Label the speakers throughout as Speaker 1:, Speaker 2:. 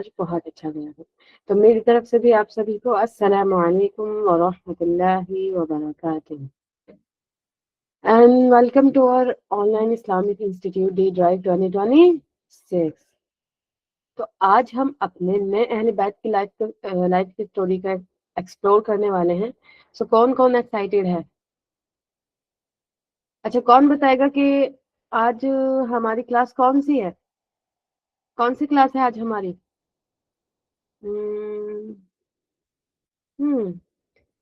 Speaker 1: آج بہت اچھا گیا ہے. تو میری طرف سے بھی آپ سبھی کو السلام علیکم ورحمۃ اللہ وبرکاتہ. And welcome to our online Islamic Institute Day Drive 2026. تو آج ہم اپنے نئے اہل بیت کی لائف کی اسٹوری کا ایکسپلور کرنے والے ہیں. سو کون کون ایکسائٹیڈ ہے؟ اچھا کون بتائے گا کہ آج ہماری کلاس کون سی ہے؟ کون سی کلاس ہے آج ہماری؟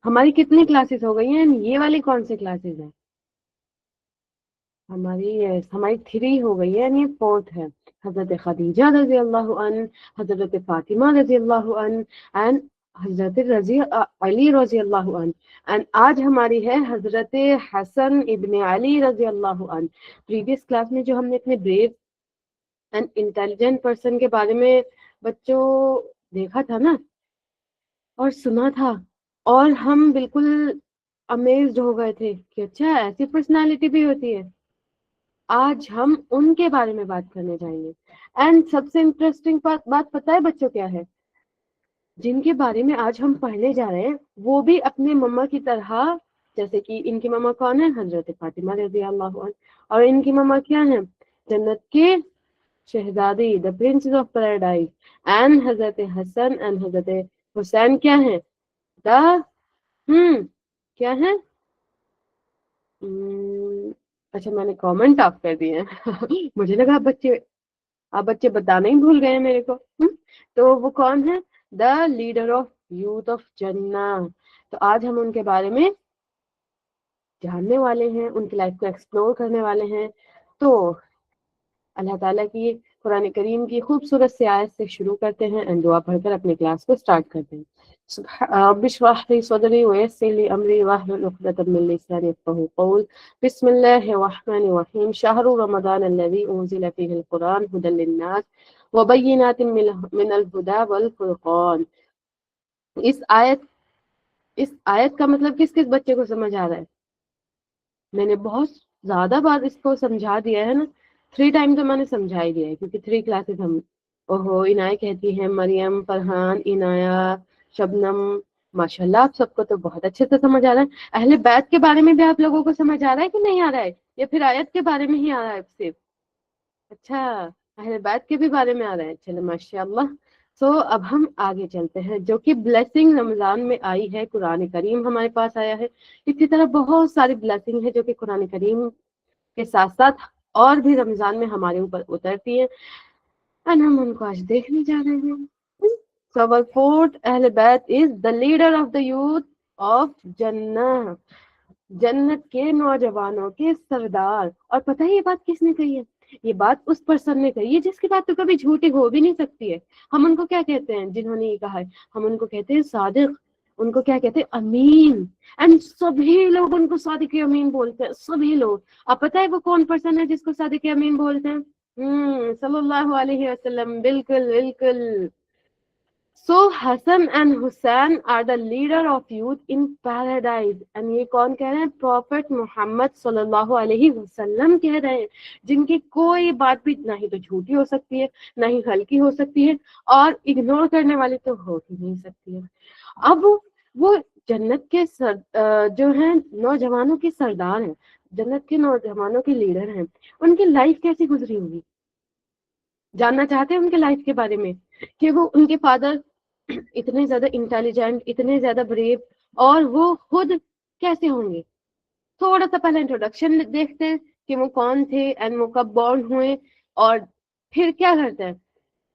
Speaker 1: ہماری کتنی کلاسز ہو گئی ہیں؟ یہ والی کون سی کلاسز ہیں؟ ہماری 3 ہو گئی ہے، یعنی 4th ہے. حضرت خدیجہ رضی اللہ عنہ، حضرت فاطمہ رضی اللہ عنہ اینڈ حضرت علی رضی اللہ عنہ. اینڈ آج ہماری ہے حضرت حسن ابن علی رضی اللہ عنہ. پریویس کلاس میں جو ہم نے اتنے بریو اینڈ انٹیلیجنٹ پرسن کے بارے میں بچوں دیکھا تھا نا اور سنا تھا، اور ہم بالکل امیزڈ ہو گئے تھے کہ اچھا ایسی پرسنالٹی بھی ہوتی ہے. آج ہم ان کے بارے میں بات کرنے جائیں گے. اینڈ سب سے انٹرسٹنگ بات پتہ ہے بچوں کیا ہے؟ جن کے بارے میں آج ہم پڑھنے جا رہے ہیں وہ بھی اپنے مما کی طرح، جیسے کہ ان کی مما کون ہے؟ حضرت فاطمہ رضی اللہ عنہ. اور ان کی مما کیا ہے؟ جنت کے شہزادی، دا پرنسز آف پیراڈائز. اینڈ حضرت حسن اینڈ حضرت حسین کیا ہیں؟ دا کیا ہیں؟ اچھا میں نے کامنٹ آف کر دیے ہیں مجھے لگا آپ بچے بتانا ہی بھول گئے ہیں میرے کو. تو وہ کون ہے؟ دا لیڈر آف یوتھ آف جنہ. تو آج ہم ان کے بارے میں جاننے والے ہیں، ان کی لائف کو ایکسپلور کرنے والے ہیں. تو اللہ تعالیٰ کی قرآن کریم کی خوبصورت سی آیت سے شروع کرتے ہیں اور دعا پڑھ کر اپنے کلاس کو سٹارٹ کرتے ہیں. رب اشرح لي صدري ويسر لي امري واحلل عقدة من لساني يفقهوا قولي. بسم الله الرحمن الرحيم. شهر رمضان الذي انزل فيه القرآن هدى للناس وبينات من الهدى والفرقان. اس آیت کا مطلب کس بچے کو سمجھ آ رہا ہے؟ میں نے بہت زیادہ بار اس کو سمجھا دیا ہے نا، 3 ٹائم تو میں نے سمجھا ہی دیا ہے، کیونکہ 3 کلاسز ہم عنایہ کہتی ہیں، مریم، فرحان، عنایہ، شبنم، ماشاءاللہ آپ سب کو تو بہت اچھے سے سمجھ آ رہا ہے. اہل بیت کے بارے میں بھی آپ لوگوں کو سمجھ آ رہا ہے کہ نہیں آ رہا ہے، یا پھر آیت کے بارے میں ہی آ رہا ہے صرف؟ اچھا اہل بیت کے بھی بارے میں آ رہا ہے، چلو ماشاءاللہ. اب ہم آگے چلتے ہیں. جو کہ بلیسنگ رمضان میں آئی ہے، قرآن کریم ہمارے پاس آیا ہے. اسی طرح بہت ساری بلیسنگ ہے جو کہ قرآن کریم کے ساتھ ساتھ اور بھی رمضان میں ہمارے اوپر اترتی ہے، اور ہم ان کو آج دیکھنے جا رہے ہیں. So our 4th Ahl Bayt is the leader of the youth of Jannah. جنت کے نوجوانوں کے سردار. اور پتہ ہے یہ بات کس نے کہی ہے؟ یہ بات اس پرسن نے کہی ہے جس کی بات تو کبھی جھوٹی ہو بھی نہیں سکتی ہے. ہم ان کو کیا کہتے ہیں جنہوں نے یہ کہا ہے؟ ہم ان کو کہتے ہیں صادق. ان کو کیا کہتے ہیں؟ امین. اینڈ سبھی لوگ ان کو صادق امین بولتے ہیں، سبھی لوگ. آپ پتہ ہے وہ کون پرسن ہے جس کو صادق امین بولتے ہیں؟ صلی اللہ علیہ وسلم. بالکل بالکل. So Hassan and Hussein are the leader of youth in paradise. And یہ کون کہہ رہے ہیں؟ پروفٹ محمد صلی اللہ علیہ وسلم کہہ رہے ہیں، جن کی کوئی بات بھی نہ ہی تو جھوٹی ہو سکتی ہے، نہ ہی ہلکی ہو سکتی ہے، اور اگنور کرنے والی تو ہو ہی نہیں سکتی ہے. اب وہ جنت کے جو ہیں نوجوانوں کے سردار ہیں، جنت کے نوجوانوں کے لیڈر ہیں. ان کی لائف کیسی گزری ہوگی؟ جاننا چاہتے ہیں ان کے لائف کے بارے میں، کہ وہ ان کے فادر اتنے زیادہ انٹیلیجنٹ، اتنے زیادہ بریو، اور وہ خود کیسے ہوں گے؟ تھوڑا سا پہلے انٹروڈکشن دیکھتے ہیں کہ وہ کون تھے اینڈ وہ کب بورن ہوئے، اور پھر کیا کرتے ہیں.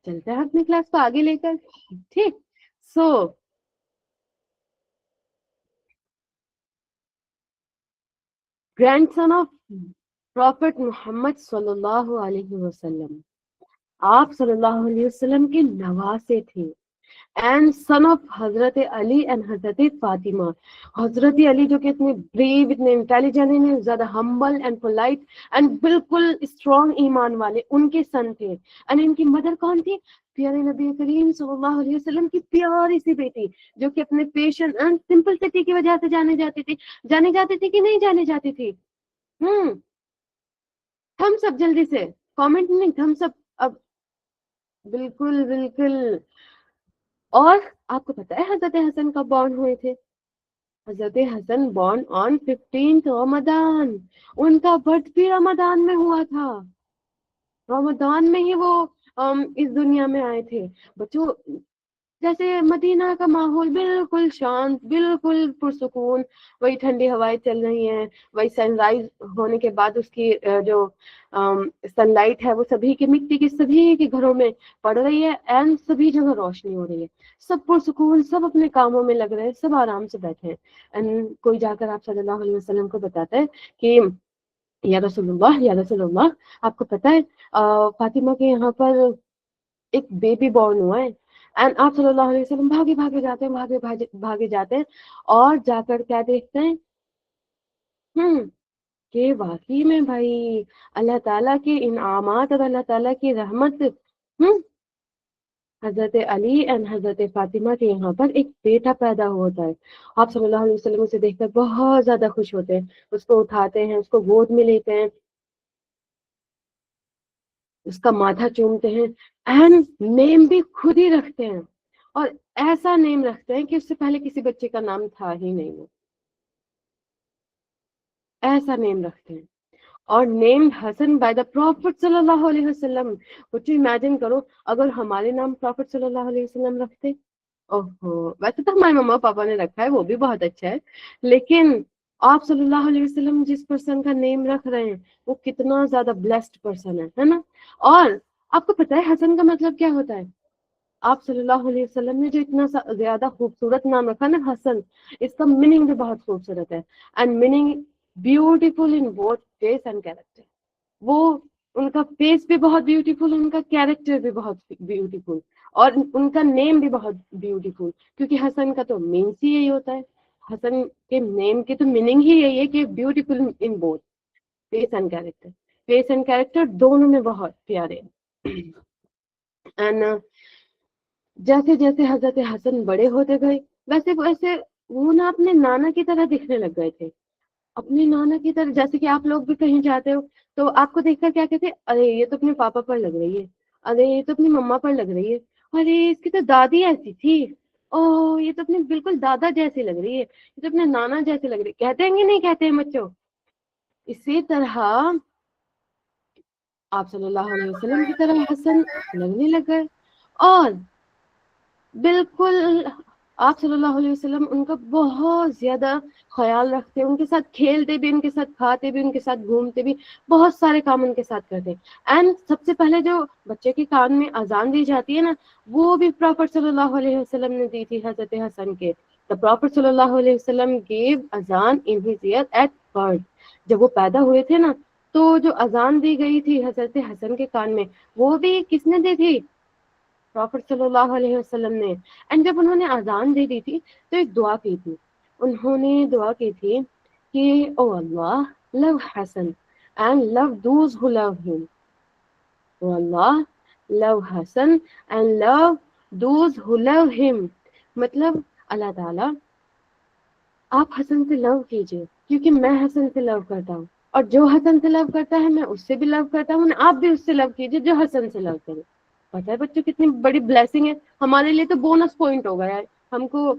Speaker 1: چلتے ہیں اپنی کلاس کو آگے لے کر. ٹھیک. گرینڈ سن آف پروفٹ محمد صلی اللہ علیہ وسلم. آپ صلی اللہ علیہ وسلم کے نواسے تھے. اینڈ سن آف حضرت علی اینڈ حضرت فاطمہ. حضرت علی جو کہ اتنے بریو، اتنے انٹیلیجنٹ ہیں، زیادہ ہمبل اینڈ پولائٹ اینڈ بالکل اسٹرانگ ایمان والے، ان کے سن تھے. اینڈ ان کی مدر کون تھی؟ پیارے نبی کریم صلی اللہ علیہ وسلم کی پیاری سی بیٹی، جو کہ اپنے پیشنٹ اینڈ سمپلسٹی کی وجہ سے جانی جاتی تھی کہ نہیں جانی جاتی تھی؟ تھمس اپ جلدی سے، کامنٹ نہیں، تھمس اپ. اب بالکل بالکل. اور آپ کو پتا ہے حضرت حسن کب بورن ہوئے تھے؟ حضرت حسن بورن آن 15 رمضان. ان کا برتھ بھی رمضان میں ہوا تھا. رمضان میں ہی وہ اس دنیا میں آئے تھے. بچوں، جیسے مدینہ کا ماحول بالکل شانت، بالکل پرسکون، وہی ٹھنڈی ہوائیں چل رہی ہیں، وہی سن رائز ہونے کے بعد اس کی جو سن لائٹ ہے وہ سبھی کے مٹی کے سبھی کے گھروں میں پڑ رہی ہے، اینڈ سبھی جگہ روشنی ہو رہی ہے. سب پرسکون، سب اپنے کاموں میں لگ رہے ہیں، سب آرام سے بیٹھے ہیں. اینڈ کوئی جا کر آپ صلی اللہ علیہ وسلم کو بتاتا ہے کہ یا رسول اللہ، یا رسول اللہ، آپ کو پتا ہے فاطمہ کے یہاں پر ایک بیبی بورن ہوا ہے. اینڈ آپ صلی اللہ علیہ وسلم بھاگے بھاگے جاتے ہیں، بھاگے جاتے ہیں، اور جا کر کیا دیکھتے ہیں؟ کہ واقعی میں بھائی اللہ تعالیٰ کے انعامات اور اللہ تعالیٰ کی رحمت. ہم حضرت علی اینڈ حضرت فاطمہ کے یہاں پر ایک بیٹا پیدا ہوتا ہے. آپ صلی اللہ علیہ وسلم اسے دیکھ کر بہت زیادہ خوش ہوتے ہیں، اس کو اٹھاتے ہیں، اس کو گود میں لیتے ہیں، اس کا ماتھا چومتے ہیں، اینڈ نیم بھی خود ہی رکھتے ہیں. اور ایسا نیم رکھتے ہیں کہ اس سے پہلے کسی بچے کا نام تھا ہی نہیں. وہ ایسا نیم رکھتے ہیں، اور نیم حسن بائی دا پروفٹ صلی اللہ علیہ وسلم. کچھ امیجن کرو اگر ہمارے نام پروفٹ صلی اللہ علیہ وسلم رکھتے. اوہو، ویسے تو ہمارے مما پاپا نے رکھا ہے، وہ بھی بہت اچھا ہے، لیکن آپ صلی اللہ علیہ وسلم جس پرسن کا نیم رکھ رہے ہیں وہ کتنا زیادہ بلیسڈ پرسن ہے نا. اور آپ کو پتا ہے حسن کا مطلب کیا ہوتا ہے؟ آپ صلی اللہ علیہ وسلم نے جو اتنا زیادہ خوبصورت نام رکھا نا حسن، اس کا میننگ بھی بہت خوبصورت ہے. And meaning beautiful in both face and character. وہ ان کا فیس بھی بہت بیوٹیفل، ان کا کیریکٹر بھی بہت بیوٹیفل، اور ان کا نیم بھی بہت بیوٹیفل. کیونکہ حسن کا تو مینس ہی یہی ہوتا ہے، حسن کے نیم کی تو میننگ ہی یہی ہے کہ beautiful in both face and character. Face and character دونوں میں بہت پیارے ہیں. اینڈ جیسے جیسے حضرت حسن بڑے ہوتے گئے ویسے ویسے وہ نا اپنے نانا کی طرح دکھنے لگ گئے تھے. اپنے نانا کی طرح، جیسے کہ آپ لوگ بھی کہیں جاتے ہو تو آپ کو دیکھ کر کیا کہتے ہیں؟ ارے یہ تو اپنے پاپا پر لگ رہی ہے، ارے یہ تو اپنی مما پر لگ رہی ہے، ارے اس کی تو دادی ایسی تھی، او یہ تو اپنے بالکل دادا جیسی لگ رہی ہے، یہ تو اپنے نانا جیسی لگ رہی ہے. کہتے ہیں کہ نہیں کہتے ہیں بچوں؟ اسی طرح آپ صلی اللہ علیہ وسلم کی طرح حسن لگنے لگ گئے. اور بالکل آپ صلی اللہ علیہ وسلم ان کا بہت زیادہ خیال رکھتے، ان کے ساتھ کھیلتے بھی، ان کے ساتھ کھاتے بھی، ان کے ساتھ گھومتے بھی، بہت سارے کام ان کے ساتھ کرتے. اینڈ سب سے پہلے جو بچے کے کان میں اذان دی جاتی ہے نا، وہ بھی پراپٹ صلی اللہ علیہ وسلم نے دی تھی حضرت حسن کے. The Prophet صلی اللہ علیہ وسلم gave اذان in his ear at birth. جب وہ پیدا ہوئے تھے نا تو جو اذان دی گئی تھی حضرت حسن کے کان میں، وہ بھی کس نے دی تھی؟ پروفٹ صلی اللہ علیہ وسلم نے. اینڈ جب انہوں نے اذان دے دی تھی تو ایک دعا کی تھی. انہوں نے دعا کی تھی کہ او اللہ love Hasan and love those who love him. O Allah love Hasan and love those who love him. مطلب اللہ تعالیٰ آپ حسن سے لو کیجئے کیونکہ میں حسن سے لو کرتا ہوں، اور جو حسن سے لو کرتا ہے میں اس سے بھی لو کرتا ہوں. آپ بھی اس سے لو کیجئے جو حسن سے لو کرے. پتہ ہے بچوں کتنی بڑی بلیسنگ ہے ہمارے لیے، تو بونس پوائنٹ ہوگا یار. ہم کو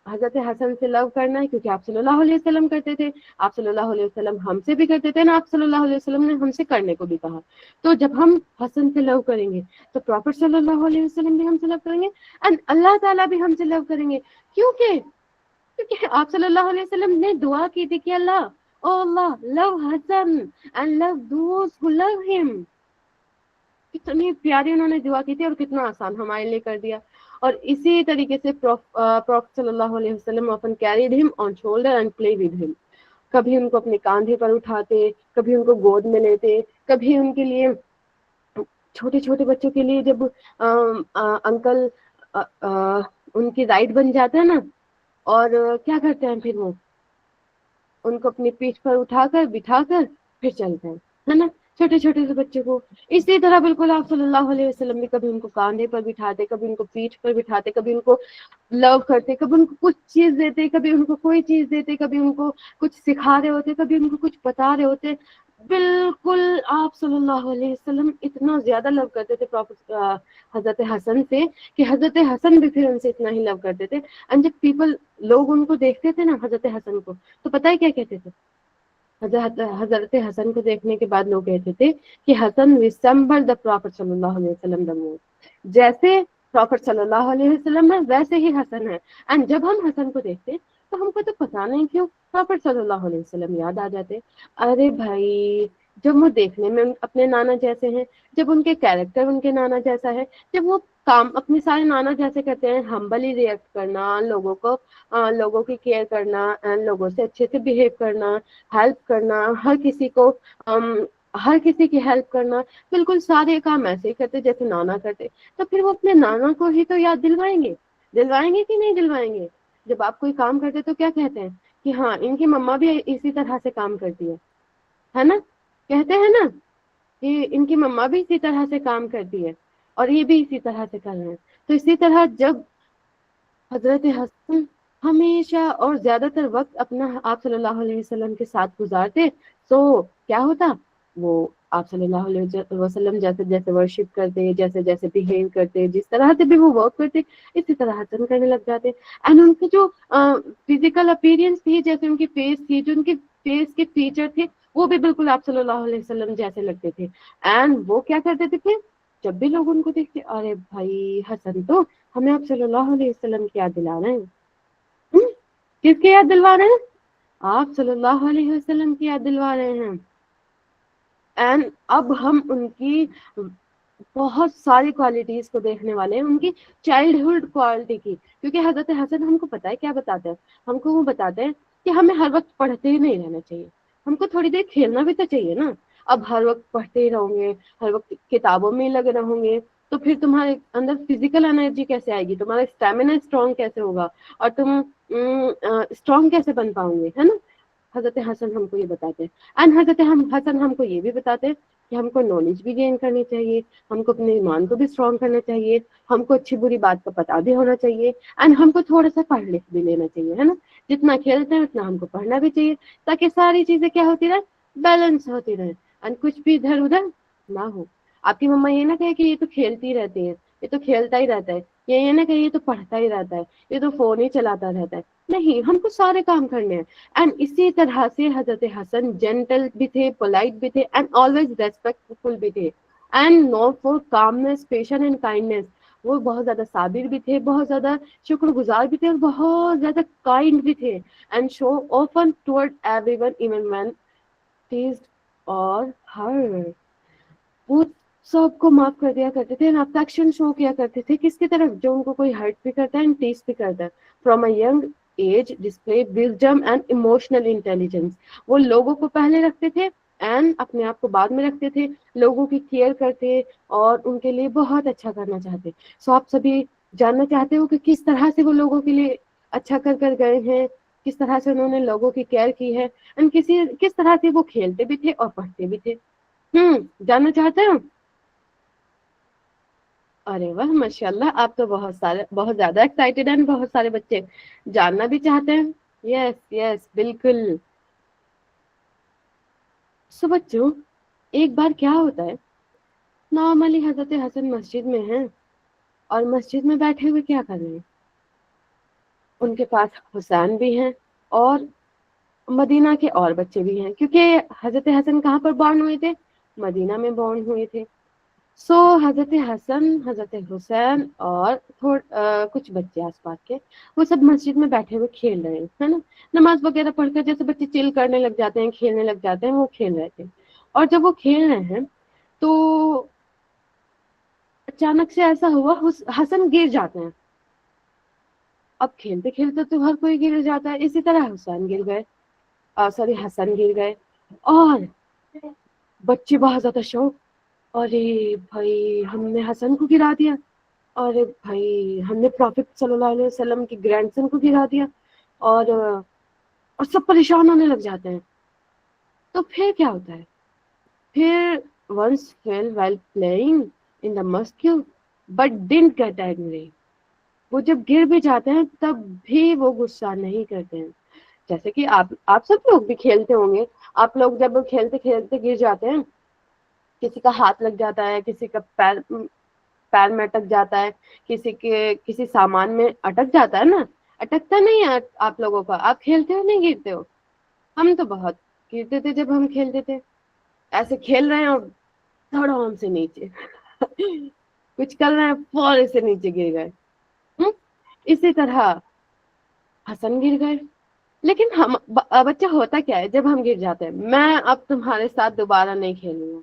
Speaker 1: حضرت حسن سے لو کرنا ہے کیونکہ آپ صلی اللہ علیہ وسلم کرتے تھے، آپ صلی اللہ علیہ وسلم ہم سے بھی کرتے تھے نا، آپ صلی اللہ علیہ وسلم نے ہم سے کرنے کو بھی کہا. تو جب ہم حسن سے لو کریں گے تو پروفٹ صلی اللہ علیہ وسلم بھی ہم سے لو کریں گے، اور اللہ تعالیٰ بھی ہم سے لو کریں گے. کیونکہ آپ صلی اللہ علیہ وسلم نے دعا کی تھی کہ اللہ او اللہ لو حسن اینڈ لو دوز ہو لو ہم. کتنی پیاری انہوں نے دعا کی تھی اور کتنا آسان ہمارے لیے کر دیا. اور اسی طریقے سے پروفٹ صلی اللہ علیہ وسلم often carried him on shoulder and play with him. کبھی ان کو اپنے کاندھے پر اٹھاتے، کبھی ان کو گود میں لیتے، کبھی ان کے لیے چھوٹے چھوٹے بچوں کے لیے جب انکل ان کی رائڈ بن جاتا ہے نا، اور کیا کرتے ہیں پھر وہ ان کو اپنی پیٹھ پر اٹھا کر بٹھا کر پھر چلتے ہیں، ہے نا، چھوٹے چھوٹے سے بچے کو. اسی طرح بالکل آپ صلی اللہ علیہ وسلم بھی کبھی ان کو کاندھے پر بٹھاتے، کبھی ان کو پیٹھ پر بٹھاتے، کبھی ان کو لو کرتے، کبھی ان کو کچھ چیز دیتے، کبھی ان کو کوئی چیز دیتے، کبھی ان کو کچھ سکھا رہے ہوتے، کبھی ان کو کچھ بتا رہے ہوتے. بالکل آپ صلی اللہ علیہ وسلم اتنا زیادہ لو کرتے تھے حضرت حسن سے کہ حضرت حسن بھی پھر ان سے اتنا ہی لو کرتے تھے. اینڈ جب لوگ ان کو دیکھتے تھے نا حضرت حسن کو, تو پتہ ہے کیا کہتے تھے؟ حضرت حسن کو دیکھنے کے بعد لوگ کہتے تھے کہ حسن ریسمبل دا پروفیٹ صلی اللہ علیہ وسلم دا موسٹ, جیسے پروفیٹ صلی اللہ علیہ وسلم ہے ویسے ہی حسن ہے. اینڈ جب ہم حسن کو دیکھتے تو ہم کو تو پتا نہیں کیوں پروفیٹ صلی اللہ علیہ وسلم یاد آ جاتے. ارے بھائی, جب وہ دیکھنے میں اپنے نانا جیسے ہیں, جب ان کے کیریکٹر ان کے نانا جیسا ہے, جب وہ کام اپنے سارے نانا جیسے کرتے ہیں, ہمبلی ریئیکٹ کرنا, لوگوں کی کیئر کرنا, لوگوں سے اچھے سے بہیو کرنا, ہیلپ کرنا, ہر کسی کی ہیلپ کرنا, بالکل سارے کام ایسے ہی کرتے جیسے نانا کرتے. تو پھر وہ اپنے نانا کو ہی تو یاد دلوائیں گے کہ نہیں دلوائیں گے؟ جب آپ کوئی کام کرتے تو کیا کہتے ہیں کہ ہاں ان کی مما بھی اسی طرح سے کام کرتی ہے نا, کہتے ہیں نا کہ ان کی مما بھی اسی طرح سے کام کرتی ہے اور یہ بھی اسی طرح سے کر رہے ہیں. تو اسی طرح جب حضرت حسن ہمیشہ اور زیادہ تر وقت اپنا آپ صلی اللہ علیہ وسلم کے ساتھ گزارتے, تو کیا ہوتا, وہ آپ صلی اللہ علیہ وسلم جیسے جیسے ورشپ کرتے, جیسے جیسے بہیو کرتے, جس طرح سے بھی وہ ورک کرتے, اسی طرح حسن کرنے لگ جاتے. اینڈ ان کی جو فزیکل اپیرنس تھی, جیسے ان کی فیس تھی, جو ان کی فیس کے فیچر تھے, وہ بھی بالکل آپ صلی اللہ علیہ وسلم جیسے لگتے تھے. اینڈ وہ کیا کرتے تھے پھر جب بھی لوگ ان کو دیکھتے, ارے بھائی حسن تو ہمیں آپ صلی اللہ علیہ وسلم کی یاد دلا رہے ہیں. کس کی یاد دلوا رہے ہیں؟ آپ صلی اللہ علیہ وسلم کی یاد دلوا رہے ہیں. اینڈ اب ہم ان کی بہت ساری کوالٹیز کو دیکھنے والے ہیں, ان کی چائلڈہڈ کوالٹی کی, کیونکہ حضرت حسن ہم کو پتا ہے کیا بتاتے ہیں, ہم کو وہ بتاتے ہیں کہ ہمیں ہر وقت پڑھتے ہی نہیں رہنا چاہیے, ہم کو تھوڑی دیر کھیلنا بھی تو چاہیے نا. اب ہر وقت پڑھتے ہی رہو گے, ہر وقت کتابوں میں ہی لگے رہو گے, تو پھر تمہارے اندر فزیکل انرجی کیسے آئے گی, تمہارا اسٹیمنا اسٹرانگ کیسے ہوگا, اور تم اسٹرانگ کیسے بن پاؤ گے, ہے نا. حضرت حسن ہم کو یہ بتاتے ہیں. اینڈ حضرت حسن ہم کو یہ بھی بتاتے ہیں کہ ہم کو نالج بھی گین کرنی چاہیے, ہم کو اپنے ایمان کو بھی اسٹرانگ کرنا چاہیے, ہم کو اچھی بری بات کا پتہ بھی ہونا چاہیے, اینڈ ہم کو تھوڑا سا پڑھ لکھ بھی لینا چاہیے, ہے نا. جتنا کھیلتے ہیں اتنا ہم کو پڑھنا بھی چاہیے, تاکہ ساری چیزیں کیا ہوتی رہے, بیلنس ہوتی رہے, اینڈ کچھ بھی ادھر ادھر نہ ہو. آپ کی مما یہ نہ کہے کہ یہ تو کھیلتی رہتی ہے, یہ تو کھیلتا ہی رہتا ہے, یہ نہ کہ یہ تو پڑھتا ہی رہتا ہے, یہ تو فون ہی چلاتا رہتا ہے. نہیں, ہم کو سارے کام کرنے ہیں. اینڈ اسی طرح سے حضرت حسن جینٹل بھی تھے, پولائٹ بھی تھے, اینڈ آلویز ریسپیکٹ فل بھی تھے, and known for compassion and kindness. وہ بہت زیادہ صابر بھی تھے, بہت زیادہ شکر گزار بھی تھے, اور بہت زیادہ کائنڈ بھی تھے. And show open toward every one, even when teased اور ہر وہ سب کو معاف کر دیا کرتے تھے, افیکشن شو کیا کرتے تھے کس کی طرف, جو ان کو کوئی ہرٹ بھی کرتا ہے, ٹیس بھی کرتا ہے. From a young age display wisdom and emotional intelligence. وہ لوگوں کو پہلے رکھتے تھے اینڈ اپنے آپ کو بعد میں رکھتے تھے, لوگوں کی کیئر کرتے اور ان کے لیے بہت اچھا کرنا چاہتے. سو آپ سبھی جاننا چاہتے ہو کہ کس طرح سے وہ لوگوں کے لیے اچھا کر کر گئے ہیں, کس طرح سے انہوں نے لوگوں کی کیئر کی ہے, کس طرح سے وہ کھیلتے بھی تھے اور پڑھتے بھی تھے. جاننا چاہتے ہو؟ ارے واہ, ماشاء اللہ, آپ تو بہت زیادہ ایکسائٹیڈ ہیں, بہت سارے بچے جاننا بھی چاہتے ہیں. یس یس بالکل. سو بچوں, ایک بار کیا ہوتا ہے, نارملی حضرت حسن مسجد میں ہیں, اور مسجد میں بیٹھے ہوئے کیا کر رہے ہیں, ان کے پاس حسین بھی ہیں اور مدینہ کے اور بچے بھی ہیں, کیونکہ حضرت حسن کہاں پر بورن ہوئے تھے, مدینہ میں بورن ہوئے تھے. سو حضرت حسن, حضرت حسین اور کچھ بچے آس پاس کے, وہ سب مسجد میں بیٹھے ہوئے کھیل رہے ہیں, ہے نا. نماز وغیرہ پڑھ کر جیسے بچے چل کرنے لگ جاتے ہیں, کھیلنے لگ جاتے ہیں, وہ کھیل رہے تھے. اور جب وہ کھیل رہے ہیں تو اچانک سے ایسا ہوا, حسن گر جاتے ہیں. اب کھیلتے کھیلتے تو ہر کوئی گر جاتا ہے, اسی طرح حسین گر گئے, سوری حسن گر گئے. اور بچے بہت زیادہ شوق, ارے بھائی ہم نے حسن کو گرا دیا, ارے بھائی ہم نے پروفیٹ صلی اللہ علیہ وسلم کی گرینڈ سن کو گرا دیا, اور سب پریشان ہونے لگ جاتے ہیں. تو پھر کیا ہوتا ہے, پھر once fell while playing in the mosque but didn't get angry. وہ جب گر بھی جاتے ہیں تب بھی وہ غصہ نہیں کرتے ہیں. جیسے کہ آپ سب لوگ بھی کھیلتے ہوں گے. آپ لوگ جب کھیلتے کھیلتے گر جاتے ہیں, کسی کا ہاتھ لگ جاتا ہے, کسی کا پیر میں اٹک جاتا ہے, کسی سامان میں اٹک جاتا ہے نا, اٹکتا نہیں ہے آپ لوگوں کا, آپ کھیلتے ہو نہیں گرتے ہو؟ ہم تو بہت گرتے تھے جب ہم کھیلتے تھے, ایسے کھیل رہے ہیں اور دھڑام سے نیچے کچھ کر رہے ہیں فورے سے نیچے گر گئے. اسی طرح حسن گر گئے. لیکن ہم بچہ ہوتا کیا ہے جب ہم گر جاتے ہیں, میں اب تمہارے ساتھ دوبارہ نہیں کھیلوں گا,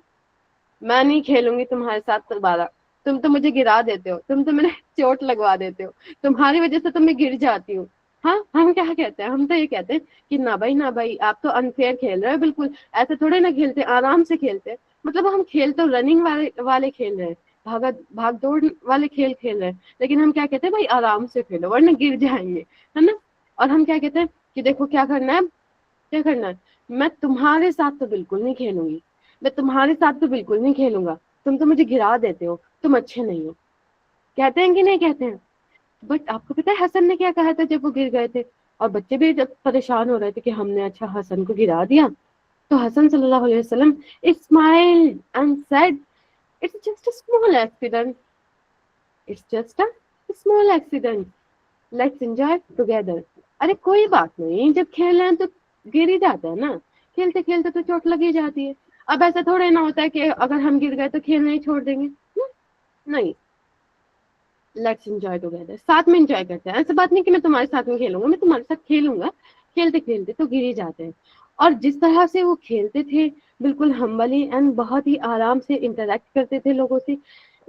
Speaker 1: میں نہیں کھیلوں گی تمہارے ساتھ دوبارہ, تم تو مجھے گرا دیتے ہو, تم تو میرے چوٹ لگوا دیتے ہو, تمہاری وجہ سے تو میں گر جاتی ہوں. ہاں ہم کیا کہتے ہیں, ہم تو یہ کہتے ہیں کہ نہ بھائی آپ تو انفیئر کھیل رہے ہو, بالکل ایسے تھوڑے نہ کھیلتے, آرام سے کھیلتے. مطلب ہم کھیل تو رننگ والے کھیل رہے ہیں, بھاگ دوڑ والے کھیل رہے ہیں, لیکن ہم کیا کہتے ہیں بھائی آرام سے کھیلو ورنہ گر جائیں گے, ہے نا. اور ہم کیا کہتے ہیں کہ دیکھو کیا کرنا ہے, کیا کرنا ہے, میں تمہارے ساتھ تو بالکل نہیں کھیلوں گی, میں تمہارے ساتھ تو بالکل نہیں کھیلوں گا, تم تو مجھے گرا دیتے ہو, تم اچھے نہیں ہو. کہتے ہیں کہ نہیں کہتے ہیں؟ بٹ آپ کو پتا ہے حسن نے کیا کہا تھا جب وہ گر گئے تھے, اور بچے بھی جب پریشان ہو رہے تھے کہ ہم نے اچھا حسن کو گرا دیا, تو حسن صلی اللہ علیہ وسلم smiled and said it's just a small accident, it's just a small accident, let's enjoy together. ارے کوئی بات نہیں, جب کھیل رہے ہیں تو گر ہی جاتا ہے نا, کھیلتے کھیلتے تو چوٹ لگ ہی جاتی ہے. اب ایسا تھوڑے نہ ہوتا ہے کہ اگر ہم گر گئے تو کھیلنا ہی چھوڑ دیں گے, نہیں, لیٹس انجوائے ٹوگیدر, ساتھ میں انجوائے کرتے ہیں. ایسا بات نہیں کہ میں تمہارے ساتھ میں کھیلوں گا, میں تمہارے ساتھ کھیلوں گا, کھیلتے کھیلتے تو گر ہی جاتے ہیں. اور جس طرح سے وہ کھیلتے تھے بالکل ہمبلی اینڈ بہت ہی آرام سے انٹریکٹ کرتے تھے لوگوں سے,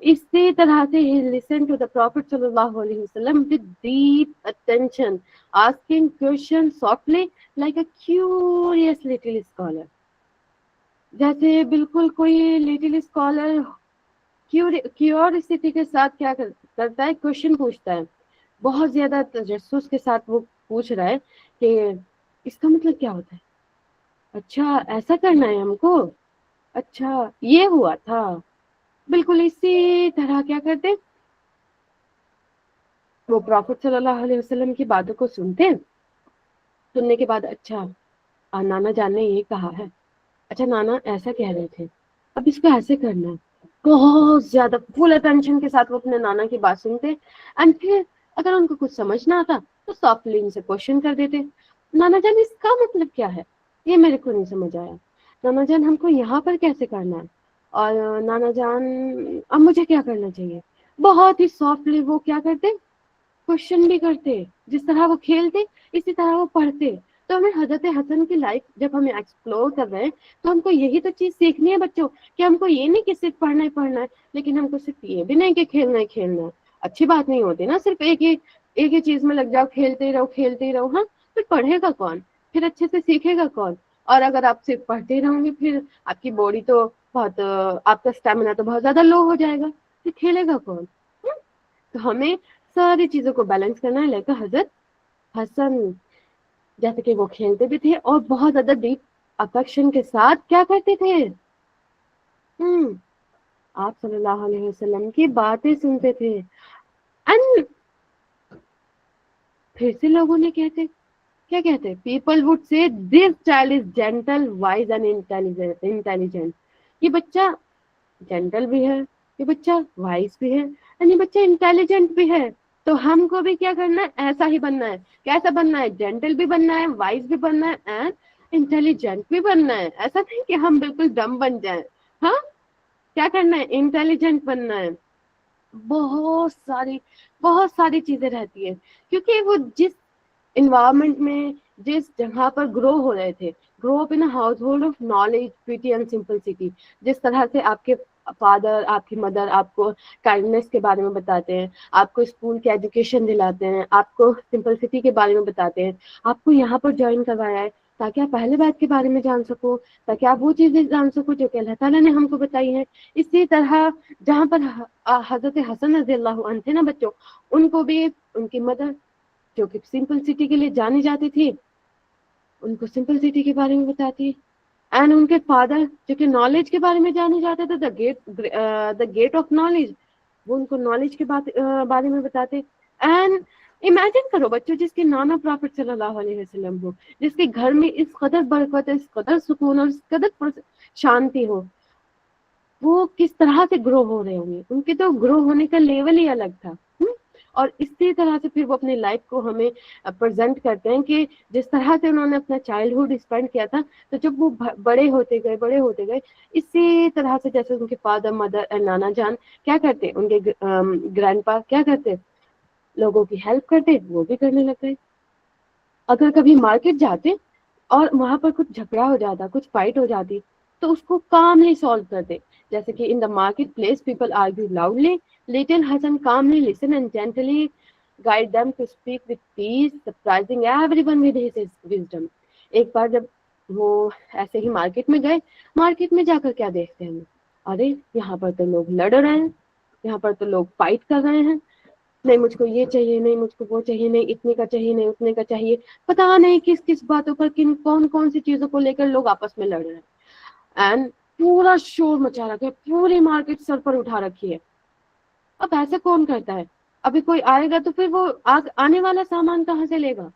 Speaker 1: اسی طرح سے he listened to the Prophet صلی اللہ علیہ وسلم with deep attention, asking questions softly like a curious little scholar. جیسے بالکل کوئی لٹل اسکالر کیوریوسٹی کے ساتھ کیا کرتا ہے, کوشچن پوچھتا ہے, بہت زیادہ تجسس کے ساتھ وہ پوچھ رہا ہے کہ اس کا مطلب کیا ہوتا ہے, اچھا ایسا کرنا ہے ہم کو, اچھا یہ ہوا تھا. بالکل اسی طرح کیا کرتے, وہ پروفٹ صلی اللہ علیہ وسلم کی باتوں کو سنتے, سننے کے بعد اچھا نانا جان نے یہ کہا ہے, اچھا نانا ایسا کہہ رہے تھے, اب اس کو ایسے کرنا ہے. بہت زیادہ فل اٹینشن کے ساتھ وہ اپنے نانا کی بات سنتے, اینڈ پھر اگر ان کو کچھ سمجھ نہ آتا تو سافٹلی ان سے کوشچن کر دیتے, نانا جان اس کا مطلب کیا ہے, یہ میرے کو نہیں سمجھ آیا, نانا جان ہم کو یہاں پر کیسے کرنا ہے, اور نانا جان اب مجھے کیا کرنا چاہیے. بہت ہی سافٹلی وہ کیا کرتے, کوشچن بھی کرتے, جس طرح وہ کھیلتے اسی طرح وہ پڑھتے. تو ہمیں حضرت حسن کی لائف جب ہمیں ایکسپلور کر رہے ہیں تو ہم کو یہی تو چیز سیکھنی ہے بچوں, کہ ہم کو یہ نہیں کہ صرف پڑھنا ہی لیکن ہم کو صرف یہ بھی نہیں کہ کھیلنا ہی. اچھی بات نہیں ہوتی نا صرف ایک ہی چیز میں لگ جاؤ, کھیلتے ہی رہو, ہاں پھر پڑھے گا کون, پھر اچھے سے سیکھے گا کون. اور اگر آپ صرف پڑھتے ہی رہو گے پھر آپ کی باڈی تو بہت, آپ کا اسٹیمنا تو بہت زیادہ لو ہو جائے گا, پھر کھیلے گا کون. تو ہمیں ساری چیزوں کو بیلنس کرنا ہے, لیکن حضرت حسن جیسے کہ وہ کھیلتے بھی تھے اور بہت زیادہ ڈیپ افیکشن کے ساتھ کیا کرتے تھے, آپ صلی اللہ علیہ وسلم کی باتیں سنتے تھے. اینڈ پھر سے لوگوں نے کیا کہتے, people would say this child is gentle wise and intelligent. یہ بچہ جینٹل بھی ہے, یہ بچہ وائز بھی ہے, یہ بچہ انٹیلیجنٹ بھی ہے. تو ہم کو بھی کیا کرنا ہے, ایسا ہی بننا ہے. کیسا بننا ہے, جینٹل بھی بننا ہے, وائز بھی بننا ہے, اینڈ انٹیلیجنٹ بھی بننا ہے. ایسا نہیں کہ ہم بالکل ڈم بن جائیں, ہاں کیا کرنا ہے, انٹیلیجنٹ بننا ہے. بہت ساری چیزیں رہتی ہیں, کیونکہ وہ جس انوائرمنٹ میں جس جگہ پر گرو ہو رہے تھے, grow up in household of knowledge purity and simplicity. جس طرح سے آپ کے فادر, آپ کی مدر آپ کو کائنڈنیس کے بارے میں بتاتے ہیں, آپ کو اسکول کے ایجوکیشن دلاتے ہیں, آپ کو سمپلسٹی کے بارے میں بتاتے ہیں, آپ کو یہاں پر جوائن کروایا ہے تاکہ آپ پہلے بات کے بارے میں جان سکو, تاکہ آپ وہ چیزیں جان سکو جو کہ اللہ تعالیٰ نے ہم کو بتائی ہے. اسی طرح جہاں پر حضرت حسن رضی اللہ عنہ تھے نا بچوں, ان کو بھی ان کی مدر جو کہ سمپل سٹی کے لیے جانی جاتی تھی, ان کو سمپل سٹی کے بارے میں بتاتی. اینڈ ان کے فادر جو کہ نالج کے بارے میں جانے جاتے تھے, دا گیٹ آف نالج, وہ ان کو نالج کے بارے میں بتاتے. اینڈ امیجن کرو بچوں جس کے نانا پرافٹ صلی اللہ علیہ وسلم ہو، جس کے گھر میں اس قدر برکت ہے، اس قدر سکون اور اس قدر شانتی ہو، وہ کس طرح سے گرو ہو رہے ہوں گے. ان کے تو گرو ہونے کا لیول ہی الگ تھا. اور اسی طرح سے پھر وہ اپنی لائف کو ہمیں پریزنٹ کرتے ہیں کہ جس طرح سے انہوں نے اپنا چائلڈہڈ اسپینڈ کیا تھا، تو جب وہ بڑے ہوتے گئے اسی طرح سے جیسے ان کے فادر مدر اور نانا جان کیا کرتے، ان کے گرینڈ پا کیا کرتے، لوگوں کی ہیلپ کرتے، وہ بھی کرنے لگ گئے. اگر کبھی مارکیٹ جاتے اور وہاں پر کچھ جھگڑا ہو جاتا، کچھ فائٹ ہو جاتی، تو اس کو کاملی سالو کرتے. جیسے کہ in the marketplace people argue loudly, little Hassan calmly listened and gently guide them to speak with peace, surprising everyone with his wisdom. ایک بار جب وہ ایسے ہی مارکیٹ میں گئے، مارکیٹ میں جا کر کیا دیکھتے ہیں، ارے یہاں پر تو لوگ لڑ رہے ہیں، یہاں پر تو لوگ فائٹ کر رہے ہیں، نہیں مجھ کو یہ چاہیے، نہیں مجھ کو وہ چاہیے، نہیں اتنے کا چاہیے، نہیں اتنے کا چاہیے، پتا نہیں کس کس باتوں پر کون سی چیزوں کو لے کر لوگ آپس میں لڑ رہے ہیں. اینڈ پورا شور مچا رکھا ہے، پوری مارکیٹ سر پر اٹھا رکھی ہے. اب ایسے کون کرتا ہے؟ ابھی کوئی آئے گا تو پھر وہ آنے والا سامان کہاں سے لے گا؟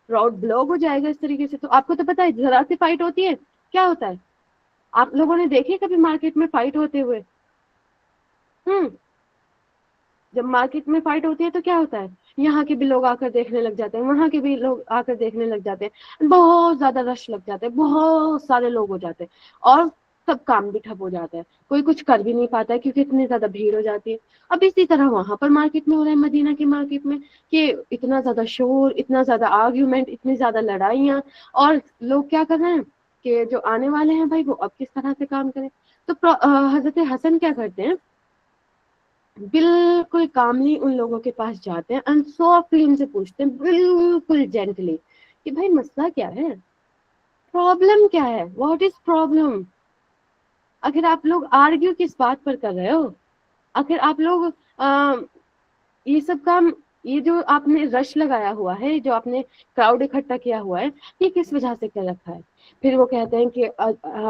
Speaker 1: روڈ بلاک ہو جائے گا اس طریقے سے. تو آپ کو تو پتا ہے ذرا سی فائٹ ہوتی ہے کیا ہوتا ہے؟ آپ لوگوں نے دیکھے کبھی مارکیٹ میں فائٹ ہوتے ہوئے؟ جب مارکیٹ میں فائٹ ہوتی ہے تو کیا ہوتا ہے؟ یہاں کے بھی لوگ آ کر دیکھنے لگ جاتے ہیں، وہاں کے بھی لوگ آ کر دیکھنے لگ جاتے ہیں، بہت زیادہ رش لگ جاتے ہیں، بہت سارے لوگ ہو جاتے ہیں اور سب کام بھی ٹھپ ہو جاتا ہے، کوئی کچھ کر بھی نہیں پاتا ہے کیونکہ اتنی زیادہ بھیڑ ہو جاتی ہے. اب اسی طرح وہاں پر مارکیٹ میں ہو رہا ہے، مدینہ کی مارکیٹ میں، کہ اتنا زیادہ شور، اتنا زیادہ آرگیومنٹ، اتنی زیادہ لڑائیاں، اور لوگ کیا کر رہے ہیں کہ جو آنے والے ہیں بھائی وہ اب کس طرح سے کام کریں. تو حضرت حسن کیا کرتے ہیں، بالکل کاملی ان لوگوں کے پاس جاتے ہیں اینڈ سافٹلی ان سے پوچھتے ہیں بالکل جینٹلی کہ بھائی مسئلہ کیا ہے، پرابلم کیا ہے، واٹ از پرابلم. اگر آپ لوگ آرگیو کس بات پر کر رہے ہو، اگر آپ لوگ یہ سب کام، یہ جو آپ نے رش لگایا ہوا ہے، جو آپ نے کراؤڈ اکٹھا کیا ہوا ہے، یہ کس وجہ سے کر رکھا ہے؟ پھر وہ کہتے ہیں کہ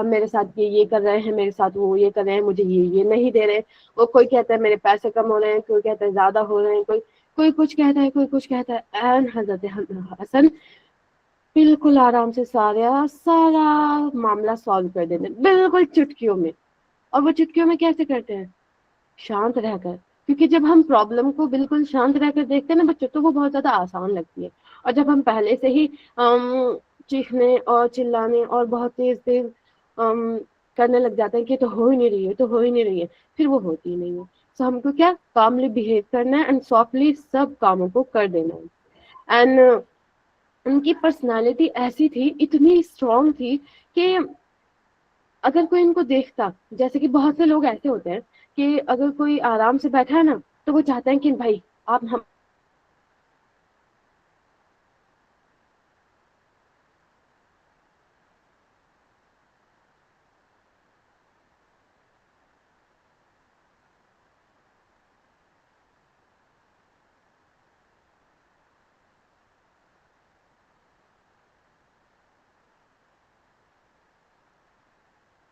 Speaker 1: میرے ساتھ یہ کر رہے ہیں، میرے ساتھ وہ یہ کر رہے ہیں، مجھے یہ نہیں دے رہے. وہ کوئی کہتا ہے میرے پیسے کم ہو رہے ہیں، کوئی کہتا ہے زیادہ ہو رہے ہیں، کوئی کچھ کہتا ہے، کوئی کچھ کہتا ہے. این حضرت حسن بالکل آرام سے سارا معاملہ سالو کر دیتے ہیں بالکل چٹکیوں میں. اور وہ چٹکیوں میں کیسے کرتے ہیں؟ شانت رہ کر. کیونکہ جب ہم پرابلم کو بالکل شانت رہ کر دیکھتے ہیں نا بچوں، تو وہ بہت زیادہ آسان لگتی ہے. اور جب ہم پہلے سے ہی چیخنے اور چلانے اور بہت تیز تیز کرنے لگ جاتے ہیں کہ تو ہو ہی نہیں رہی ہے، تو ہو ہی نہیں رہی ہے، پھر وہ ہوتی ہی نہیں ہے. تو ہم کو کیا کاملی بہیو کرنا ہے اینڈ سافٹلی سب کاموں کو کر دینا ہے. اینڈ ان کی پرسنالٹی ایسی تھی، اتنی اسٹرانگ تھی کہ اگر کوئی ان کو دیکھتا، جیسے کہ بہت سے لوگ ایسے ہوتے ہیں کہ اگر کوئی آرام سے بیٹھا ہے نا تو وہ چاہتے ہیں کہ بھائی آپ ہم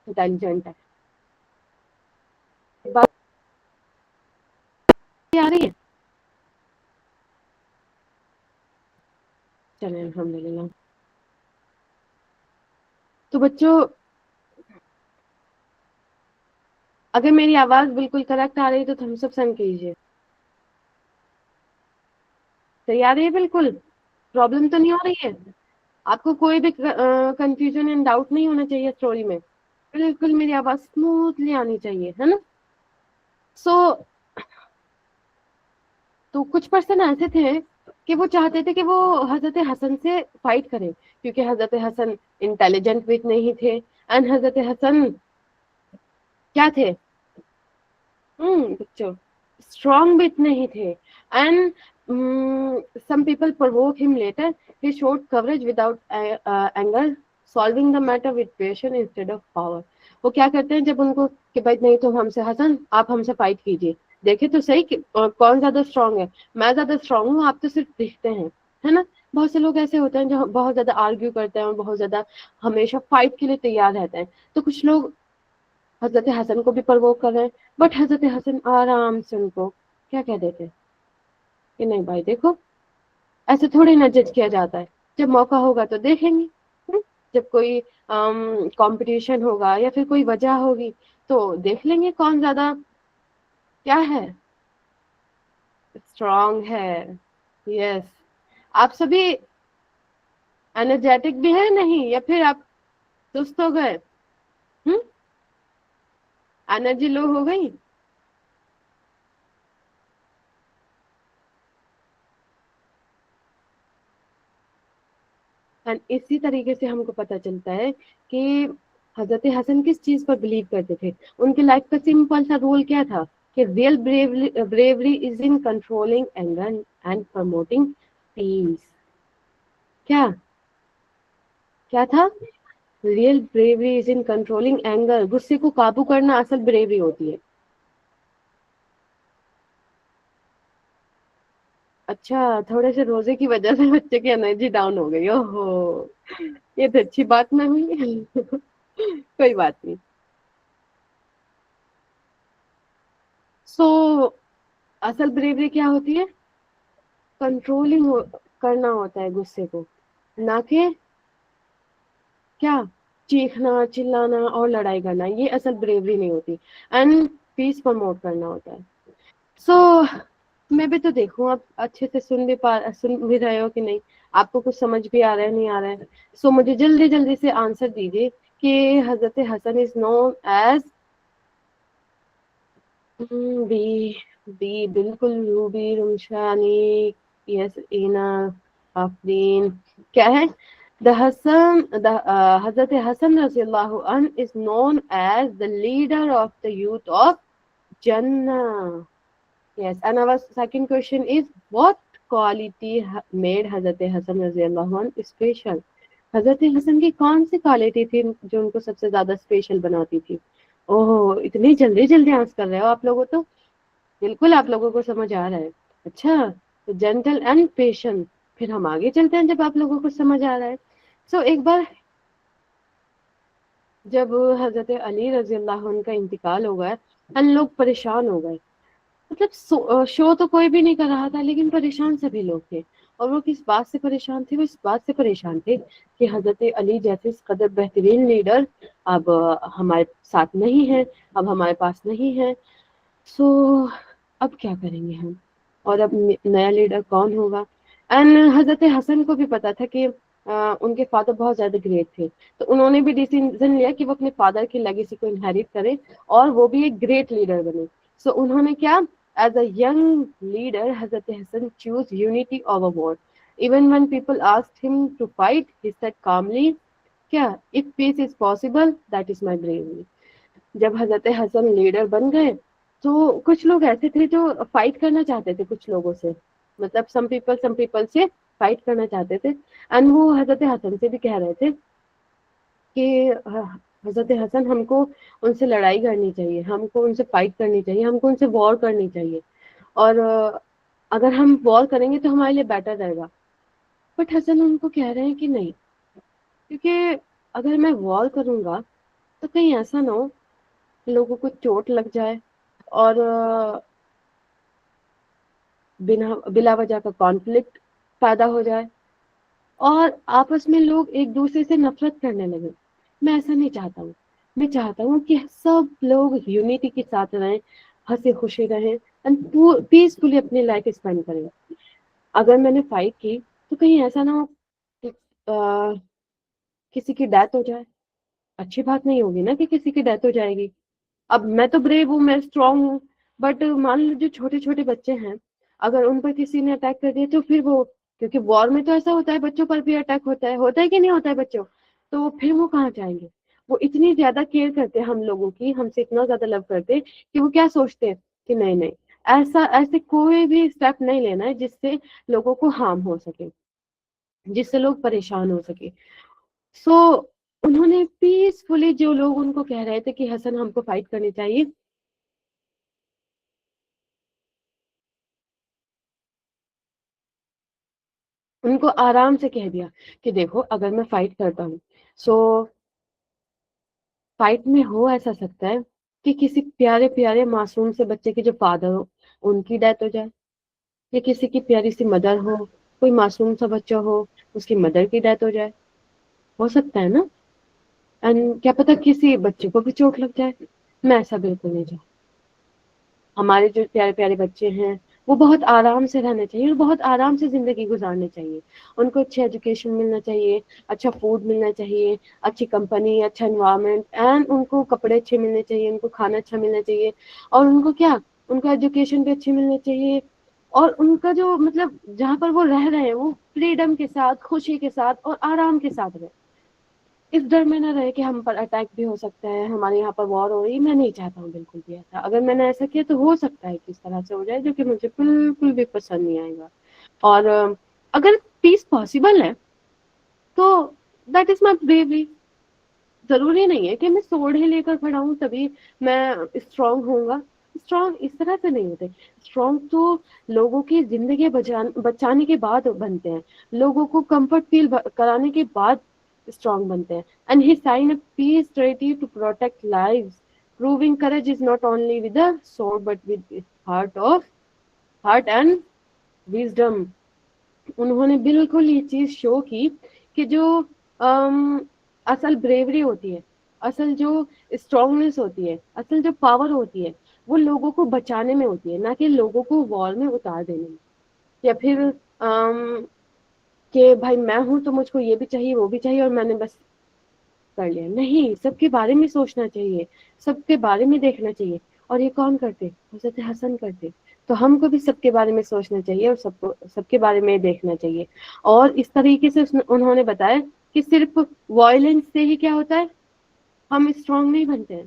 Speaker 1: انٹیلیجنٹ ہے. بات آ رہی ہے؟ چلیں الحمد للہ. تو بچوں اگر میری آواز بالکل کریکٹ آ رہی ہے تو تھمس اپ سینڈ کیجیے. صحیح آ رہی ہے؟ بالکل پرابلم تو نہیں ہو رہی ہے؟ آپ کو کوئی بھی کنفیوژن اینڈ ڈاؤٹ نہیں ہونا چاہیے اسٹوری میں؟ بالکل میری آواز اسموتھلی آنی چاہیے، ہے نا؟ سو تو کچھ پرسن ایسے تھے کہ وہ چاہتے تھے کہ وہ حضرت حسن سے فائٹ کرے، کیونکہ حضرت حسن انٹیلیجنٹ بھی نہیں تھے اینڈ حضرت حسن کیا تھے، بچوں اسٹرانگ بھی اتنے ہی تھے. And some people provoke him later. He showed courage without anger, solving the matter with patience instead of power. وہ کیا کرتے ہیں جب ان کو کہ بھائی نہیں تو ہم سے حسن آپ ہم سے فائٹ کیجیے، دیکھے تو صحیح کہ کون زیادہ اسٹرانگ ہے، میں زیادہ اسٹرانگ ہوں، آپ تو صرف دکھتے ہیں، ہے نا؟ بہت سے لوگ ایسے ہوتے ہیں جو بہت زیادہ آرگیو کرتے ہیں اور بہت زیادہ ہمیشہ فائٹ کے لیے تیار رہتے ہیں. تو کچھ لوگ حضرت حسن کو بھی پرووک کر رہے ہیں، بٹ حضرت حسن آرام سے ان کو کیا کہہ دیتے کہ نہیں بھائی دیکھو ایسے تھوڑے نہ جج کیا جاتا ہے. جب موقع ہوگا تو دیکھیں گے. جب کوئی کمپٹیشن ہوگا یا پھر کوئی وجہ ہوگی تو دیکھ لیں گے کون زیادہ کیا ہے اسٹرانگ ہے. یس. آپ سبھی انرجیٹک بھی ہے نہیں یا پھر آپ سست ہو گئے؟ انرجی لو ہو گئی؟ اسی طریقے سے ہم کو پتہ چلتا ہے کہ حضرت حسن کس چیز پر بلیو کرتے تھے. ان کی لائف کا سمپل سا رول کیا تھا کہ real bravery is in controlling anger and promoting peace. کیا کیا تھا؟ Real bravery is in controlling anger. غصے کو قابو کرنا اصل بریوری ہوتی ہے. اچھا تھوڑے سے روزے کی وجہ سے بچے کی انرجی ڈاؤن ہو گئی. اوہو یہ تو اچھی بات نہ ہوئی. کوئی بات نہیں. سو اصل بریوری کیا ہوتی ہے؟ کنٹرولنگ کرنا ہوتا ہے غصے کو، نہ کہ کیا چیخنا چلانا اور لڑائی کرنا. یہ اصل بریوری نہیں ہوتی. اینڈ پیس پروموٹ کرنا ہوتا ہے. سو میں بھی تو دیکھوں آپ اچھے سے سن بھی رہے ہو کہ نہیں. آپ کو کچھ سمجھ بھی آ رہا ہے نہیں آ رہا ہے؟ سو مجھے جلدی جلدی سے آنسر دیجیے کہ حضرت حسن از نون ایز بی بی بالکل روبی رمشانی. یس اینا آفرین. کیا ہے؟ حضرت حسن رضی اللہ عنہ is known as the leader of the youth of Jannah. Yes, and our second question is what quality made حضرت حسن رضی اللہ عنہ special. حضرت حسن کی کون سی کوالٹی تھی جو ان کو سب سے زیادہ اسپیشل بناتی تھی؟ اوہ اتنی جلدی جلدی آنسر کر رہے ہو آپ لوگوں تو. بالکل آپ لوگوں کو سمجھ آ رہا ہے. اچھا تو جینٹل اینڈ پیشنٹ. پھر ہم آگے چلتے ہیں جب آپ لوگوں کو سمجھ آ رہا ہے. سو ایک بار جب حضرت علی رضی اللہ عنہ کا انتقال ہو گیا ہم لوگ پریشان ہو گئے. مطلب شو تو کوئی بھی نہیں کر رہا تھا لیکن پریشان سبھی لوگ تھے. اور وہ کس بات سے پریشان تھے؟ وہ اس بات سے پریشان تھے کہ حضرت علی جیسے اس قدر بہترین لیڈر اب ہمارے ساتھ نہیں ہے، اب ہمارے پاس نہیں ہے. سو اب کیا کریں گے ہم، اور اب نیا لیڈر کون ہوگا؟ اینڈ حضرت حسن کو بھی پتا تھا کہ ان کے فادر بہت زیادہ گریٹ تھے. تو انہوں نے بھی ڈیسیژن لیا کہ وہ اپنے فادر کی لیگیسی کو انہیریٹ کرے اور وہ بھی ایک گریٹ لیڈر بنے. سو انہوں نے کیا ایز اے ینگ لیڈر حضرت Hassan chose unity over war. Even when people asked him to fight he said calmly کیا if peace is possible that is my bravery. جب حضرت حسن لیڈر بن گئے تو کچھ لوگ ایسے تھے جو فائٹ کرنا چاہتے تھے کچھ لوگوں سے. مطلب سم پیپل سے فائٹ کرنا چاہتے تھے. اینڈ وہ حضرت حسن سے بھی کہہ رہے تھے کہ حضرت حسن ہم کو ان سے لڑائی کرنی چاہیے، ہم کو ان سے فائٹ کرنی چاہیے، ہم کو ان سے وار کرنی چاہیے. اور اگر ہم وار کریں گے تو ہمارے لیے بیٹر رہے گا. بٹ حسن ان کو کہہ رہے ہیں کہ نہیں، کیونکہ اگر میں وار کروں گا تو کہیں ایسا نہ ہو لوگوں کو چوٹ لگ جائے اور بلا وجہ کا کانفلکٹ پیدا ہو جائے اور آپس میں لوگ ایک دوسرے سے نفرت کرنے لگے. میں ایسا نہیں چاہتا ہوں. میں چاہتا ہوں کہ سب لوگ یونٹی کے ساتھ رہیں، ہنسی خوشی رہیں اینڈ پیسفلی اپنی لائف اسپینڈ کریں. اگر میں نے فائٹ کی تو کہیں ایسا نہ ہو کہ کسی کی ڈیتھ ہو جائے. اچھی بات نہیں ہوگی نا کہ کسی کی ڈیتھ ہو جائے گی. اب میں تو بریو ہوں، میں اسٹرانگ ہوں، بٹ مان لو جو چھوٹے چھوٹے بچے ہیں اگر ان پر کسی نے اٹیک کر دیا تو پھر وہ، کیونکہ وار میں تو ایسا ہوتا ہے بچوں پر بھی اٹیک ہوتا ہے کہ نہیں ہوتا ہے بچوں، تو پھر وہ کہاں جائیں گے؟ وہ اتنی زیادہ کیئر کرتے ہم لوگوں کی، ہم سے اتنا زیادہ لو کرتے کہ وہ کیا سوچتے ہیں کہ نہیں نہیں ایسے کوئی بھی اسٹیپ نہیں لینا ہے جس سے لوگوں کو ہارم ہو سکے، جس سے لوگ پریشان ہو سکے. سو انہوں نے پیسفلی، جو لوگ ان کو کہہ رہے تھے کہ حسن ہم کو فائٹ کرنی چاہیے، ان کو آرام سے کہہ دیا کہ دیکھو اگر میں فائٹ کرتا ہوں سو فائٹ میں ہو ایسا سکتا ہے کہ کسی پیارے پیارے معصوم سے بچے کے جو فادر ہو ان کی ڈیتھ ہو جائے، یا کسی کی پیاری سی مدر ہو. کوئی معصوم سا بچہ ہو, اس کی مدر کی ڈیتھ ہو جائے, ہو سکتا ہے نا, اینڈ کیا پتا کسی بچے کو بھی چوٹ لگ جائے. میں ایسا بالکل نہیں چاہتی. ہمارے جو پیارے پیارے بچے ہیں وہ بہت آرام سے رہنا چاہیے اور بہت آرام سے زندگی گزارنی چاہیے. ان کو اچھی ایجوکیشن ملنا چاہیے, اچھا فوڈ ملنا چاہیے, اچھی کمپنی, اچھا انوائرمنٹ, اینڈ ان کو کپڑے اچھے ملنے چاہیے, ان کو کھانا اچھا ملنا چاہیے, اور ان کو کیا, ان کا ایجوکیشن بھی اچھی ملنی چاہیے, اور ان کا جو مطلب جہاں پر وہ رہ رہے ہیں وہ فریڈم کے ساتھ, خوشی کے ساتھ اور آرام کے ساتھ رہے. اس ڈر میں نہ رہے کہ ہم پر اٹیک بھی ہو سکتا ہے, ہمارے یہاں پر وار ہو رہی ہے. میں نہیں چاہتا ہوں بالکل بھی ایسا. اگر میں نے ایسا کیا تو ہو سکتا ہے کہ اس طرح سے ہو جائے جو کہ مجھے بالکل بھی پسند نہیں آئے گا. اور اگر پیس پاسبل ہے تو دیٹ از مائی bravery. ضروری نہیں ہے کہ میں سوڑ ہی لے کر کھڑا ہوں تبھی میں اسٹرانگ ہوں گا. اسٹرانگ اس طرح سے نہیں ہوتے. اسٹرانگ تو لوگوں کی زندگی بچانے کے بعد بنتے ہیں, لوگوں کو کمفرٹ فیل کرانے کے بعد اسٹرانگ بنتے ہیں. And he signed a peace treaty to protect lives, proving courage is not only with the sword but with the heart and wisdom. انہوں نے بالکل یہ چیز شو کی کہ جو اصل بریوری ہوتی ہے, اصل جو اسٹرانگنیس ہوتی ہے, اصل جو پاور ہوتی ہے, وہ لوگوں کو بچانے میں ہوتی ہے, نہ کہ لوگوں کو وار میں اتار دینے میں. یا پھر کہ بھائی میں ہوں تو مجھ کو یہ بھی چاہیے وہ بھی چاہیے اور میں نے بس کر لیا. نہیں, سب کے بارے میں سوچنا چاہیے, سب کے بارے میں دیکھنا چاہیے. اور یہ کون کرتے؟ حضرت حسن کرتے. تو ہم کو بھی سب کے بارے میں سوچنا چاہیے اور سب کے بارے میں دیکھنا چاہیے. اور اس طریقے سے انہوں نے بتایا کہ صرف وائلنس سے ہی کیا ہوتا ہے, ہم اسٹرانگ نہیں بنتے ہیں,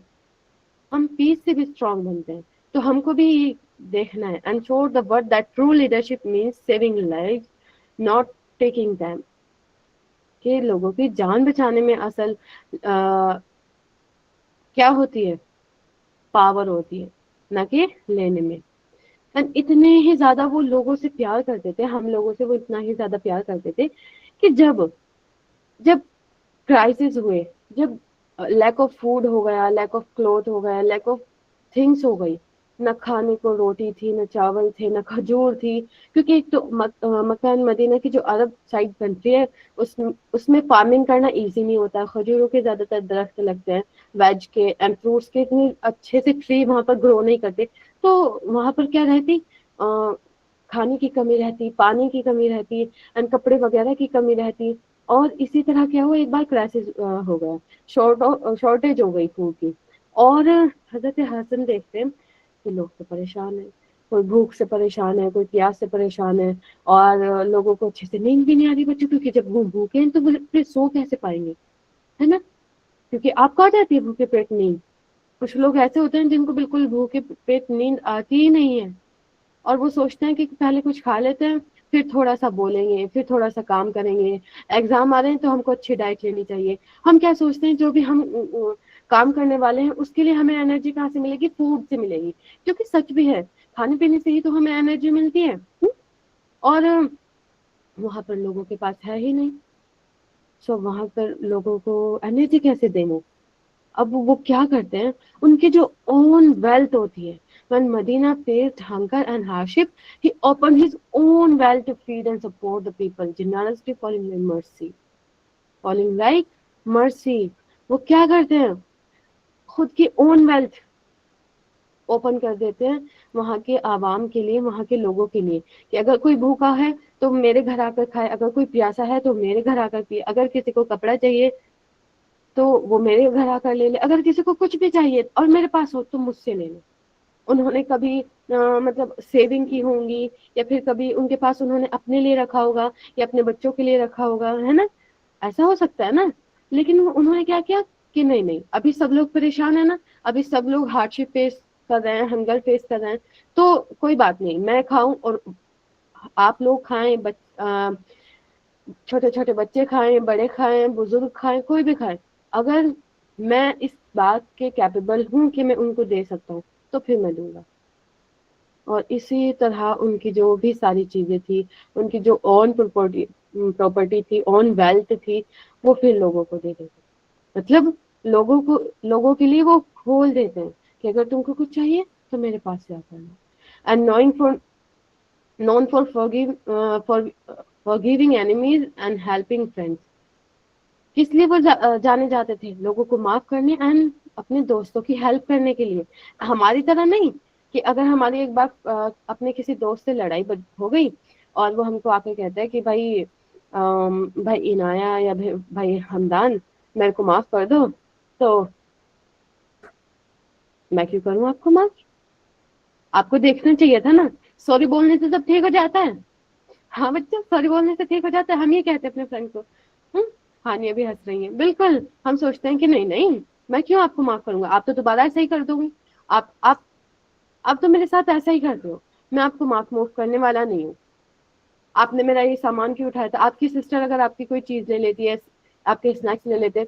Speaker 1: ہم پیس سے بھی اسٹرانگ بنتے ہیں. تو ہم کو بھی دیکھنا ہے. And show the word that true leadership means saving life, not taking time. کہ لوگوں کی جان بچانے میں اصل کیا ہوتی ہے, پاور ہوتی ہے, نہ کہ لینے میں. اتنے ہی زیادہ وہ لوگوں سے پیار کرتے تھے, ہم لوگوں سے وہ اتنا ہی زیادہ پیار کرتے تھے کہ جب کرائسس ہوئے, جب لیک آف فوڈ ہو گیا, لیک آف کلوتھ ہو گیا, لیک آف تھنگس ہو گئی, نہ کھانے کو روٹی تھی, نہ چاول تھے, نہ کھجور تھی. کیونکہ ایک تو مکہ مدینہ کی جو عرب سائڈ کنٹری ہے اس میں فارمنگ کرنا ایزی نہیں ہوتا. کھجوروں کے زیادہ تر درخت لگتے ہیں, ویج کے اینڈ فروٹس کے اتنے اچھے سے ٹری وہاں پر گرو نہیں کرتے. تو وہاں پر کیا رہتی, کھانے کی کمی رہتی, پانی کی کمی رہتی, اینڈ کپڑے وغیرہ کی کمی رہتی. اور اسی طرح کیا ہوا, ایک بار کرائسس ہو گیا, شارٹیج ہو گئی فوڈ کی. اور حضرت حسن دیکھتے ہیں کہ لوگ تو پریشان ہیں, کوئی بھوک سے پریشان ہے, کوئی پیاس سے پریشان ہے, اور لوگوں کو اچھے سے نیند بھی نہیں آ رہی بچوں, کیونکہ جب وہ بھوکے ہیں تو وہ پھر سو کیسے پائیں گے, ہے نا. کیونکہ آپ کو آ جاتی ہے بھوکے پیٹ نیند. کچھ لوگ ایسے ہوتے ہیں جن کو بالکل بھوکے پیٹ نیند آتی ہی نہیں ہے, اور وہ سوچتے ہیں کہ پہلے کچھ کھا لیتے ہیں پھر تھوڑا سا بولیں گے, پھر تھوڑا سا کام کریں گے. ایگزام آ رہے ہیں تو ہم کو اچھی ڈائٹ لینی چاہیے. ہم کیا سوچتے ہیں, جو بھی ہم کام کرنے والے ہیں اس کے لیے ہمیں انرجی کہاں سے ملے گی, فوڈ سے ملے گی. کیونکہ سچ بھی ہے, کھانے پینے سے ہی تو ہمیں انرجی ملتی ہے. اور وہاں پر لوگوں کے پاس ہے ہی نہیں, سو وہاں پر لوگوں کو انرجی کیسے دیں وہ. اب وہ کیا کرتے ہیں, ان کی جو اون ویلتھ ہوتی ہے, when Medina faced hunger and hardship, he opened his own well to feed and support the people. Generosity falling like mercy. Falling like mercy. وہ کیا کرتے ہیں, خود کی اون ویلتھ اوپن کر دیتے ہیں وہاں کے عوام کے لیے, وہاں کے لوگوں کے لیے, کہ اگر کوئی بھوکا ہے تو میرے گھر آ کر کھائے, اگر کوئی پیاسا ہے تو میرے گھر آ کر پیے, اگر کسی کو کپڑا چاہیے تو وہ میرے گھر آ کر لے لے, اگر کسی کو کچھ بھی چاہیے اور میرے پاس ہو تو مجھ سے لے لے. انہوں نے کبھی مطلب سیونگ کی ہوں گی, یا پھر کبھی ان کے پاس انہوں نے اپنے لیے رکھا ہوگا یا اپنے بچوں کے لیے رکھا ہوگا, ہے نا, ایسا ہو سکتا ہے نا. لیکن انہوں نے کیا کیا کہ نہیں, ابھی سب لوگ پریشان ہیں نا, ابھی سب لوگ ہارڈ شپ فیس کر رہے ہیں, ہنگر فیس کر رہے ہیں, تو کوئی بات نہیں, میں کھاؤں اور آپ لوگ کھائیں, چھوٹے چھوٹے بچے کھائیں, بڑے کھائیں, بزرگ کھائیں, کوئی بھی کھائے, اگر میں اس بات کے کیپیبل ہوں کہ میں ان کو دے سکتا ہوں تو پھر میں دوں گا. اور اسی طرح ان کی جو بھی ساری چیزیں تھی, ان کی جو اون پراپرٹی تھی, اون ویلتھ تھی, وہ پھر لوگوں کو دے دیتے. مطلب لوگوں کے لیے وہ کھول دیتے ہیں کہ اگر تم کو کچھ چاہیے تو میرے پاس سے آ کرنا. And knowing for forgiving enemies and helping friends. کس لیے وہ جانے جاتے تھے؟ لوگوں کو معاف کرنے اینڈ اپنے دوستوں کی ہیلپ کرنے کے لیے. ہماری طرح نہیں کہ اگر ہماری ایک بار اپنے کسی دوست سے لڑائی ہو گئی اور وہ ہم کو آ کے کہتا ہے کہ بھائی بھائی عنایا یا بھائی حمدان میرے کو معاف کر دو، تو میں کیوں کروں آپ کو معاف؟ آپ کو دیکھنا چاہیے تھا نا، سوری بولنے سے سب ٹھیک ہو جاتا ہے. ہاں بچہ، سوری بولنے سے ٹھیک ہو جاتا ہے. ہم یہ کہتے ہیں اپنے فرینڈ کو. ہاں یہ بھی ہنس رہی ہیں. بالکل ہم سوچتے ہیں کہ نہیں نہیں، میں کیوں آپ کو معاف کروں گا، آپ تو دوبارہ ایسا ہی کر دو گی. آپ اب تو میرے ساتھ ایسا ہی کرتے ہو، میں آپ کو معاف کرنے والا نہیں ہوں. آپ نے میرا یہ سامان کیوں اٹھایا تھا؟ آپ کی سسٹر اگر آپ کی کوئی چیز لے لیتی ہے، آپ کے اسنیکس لے لیتے،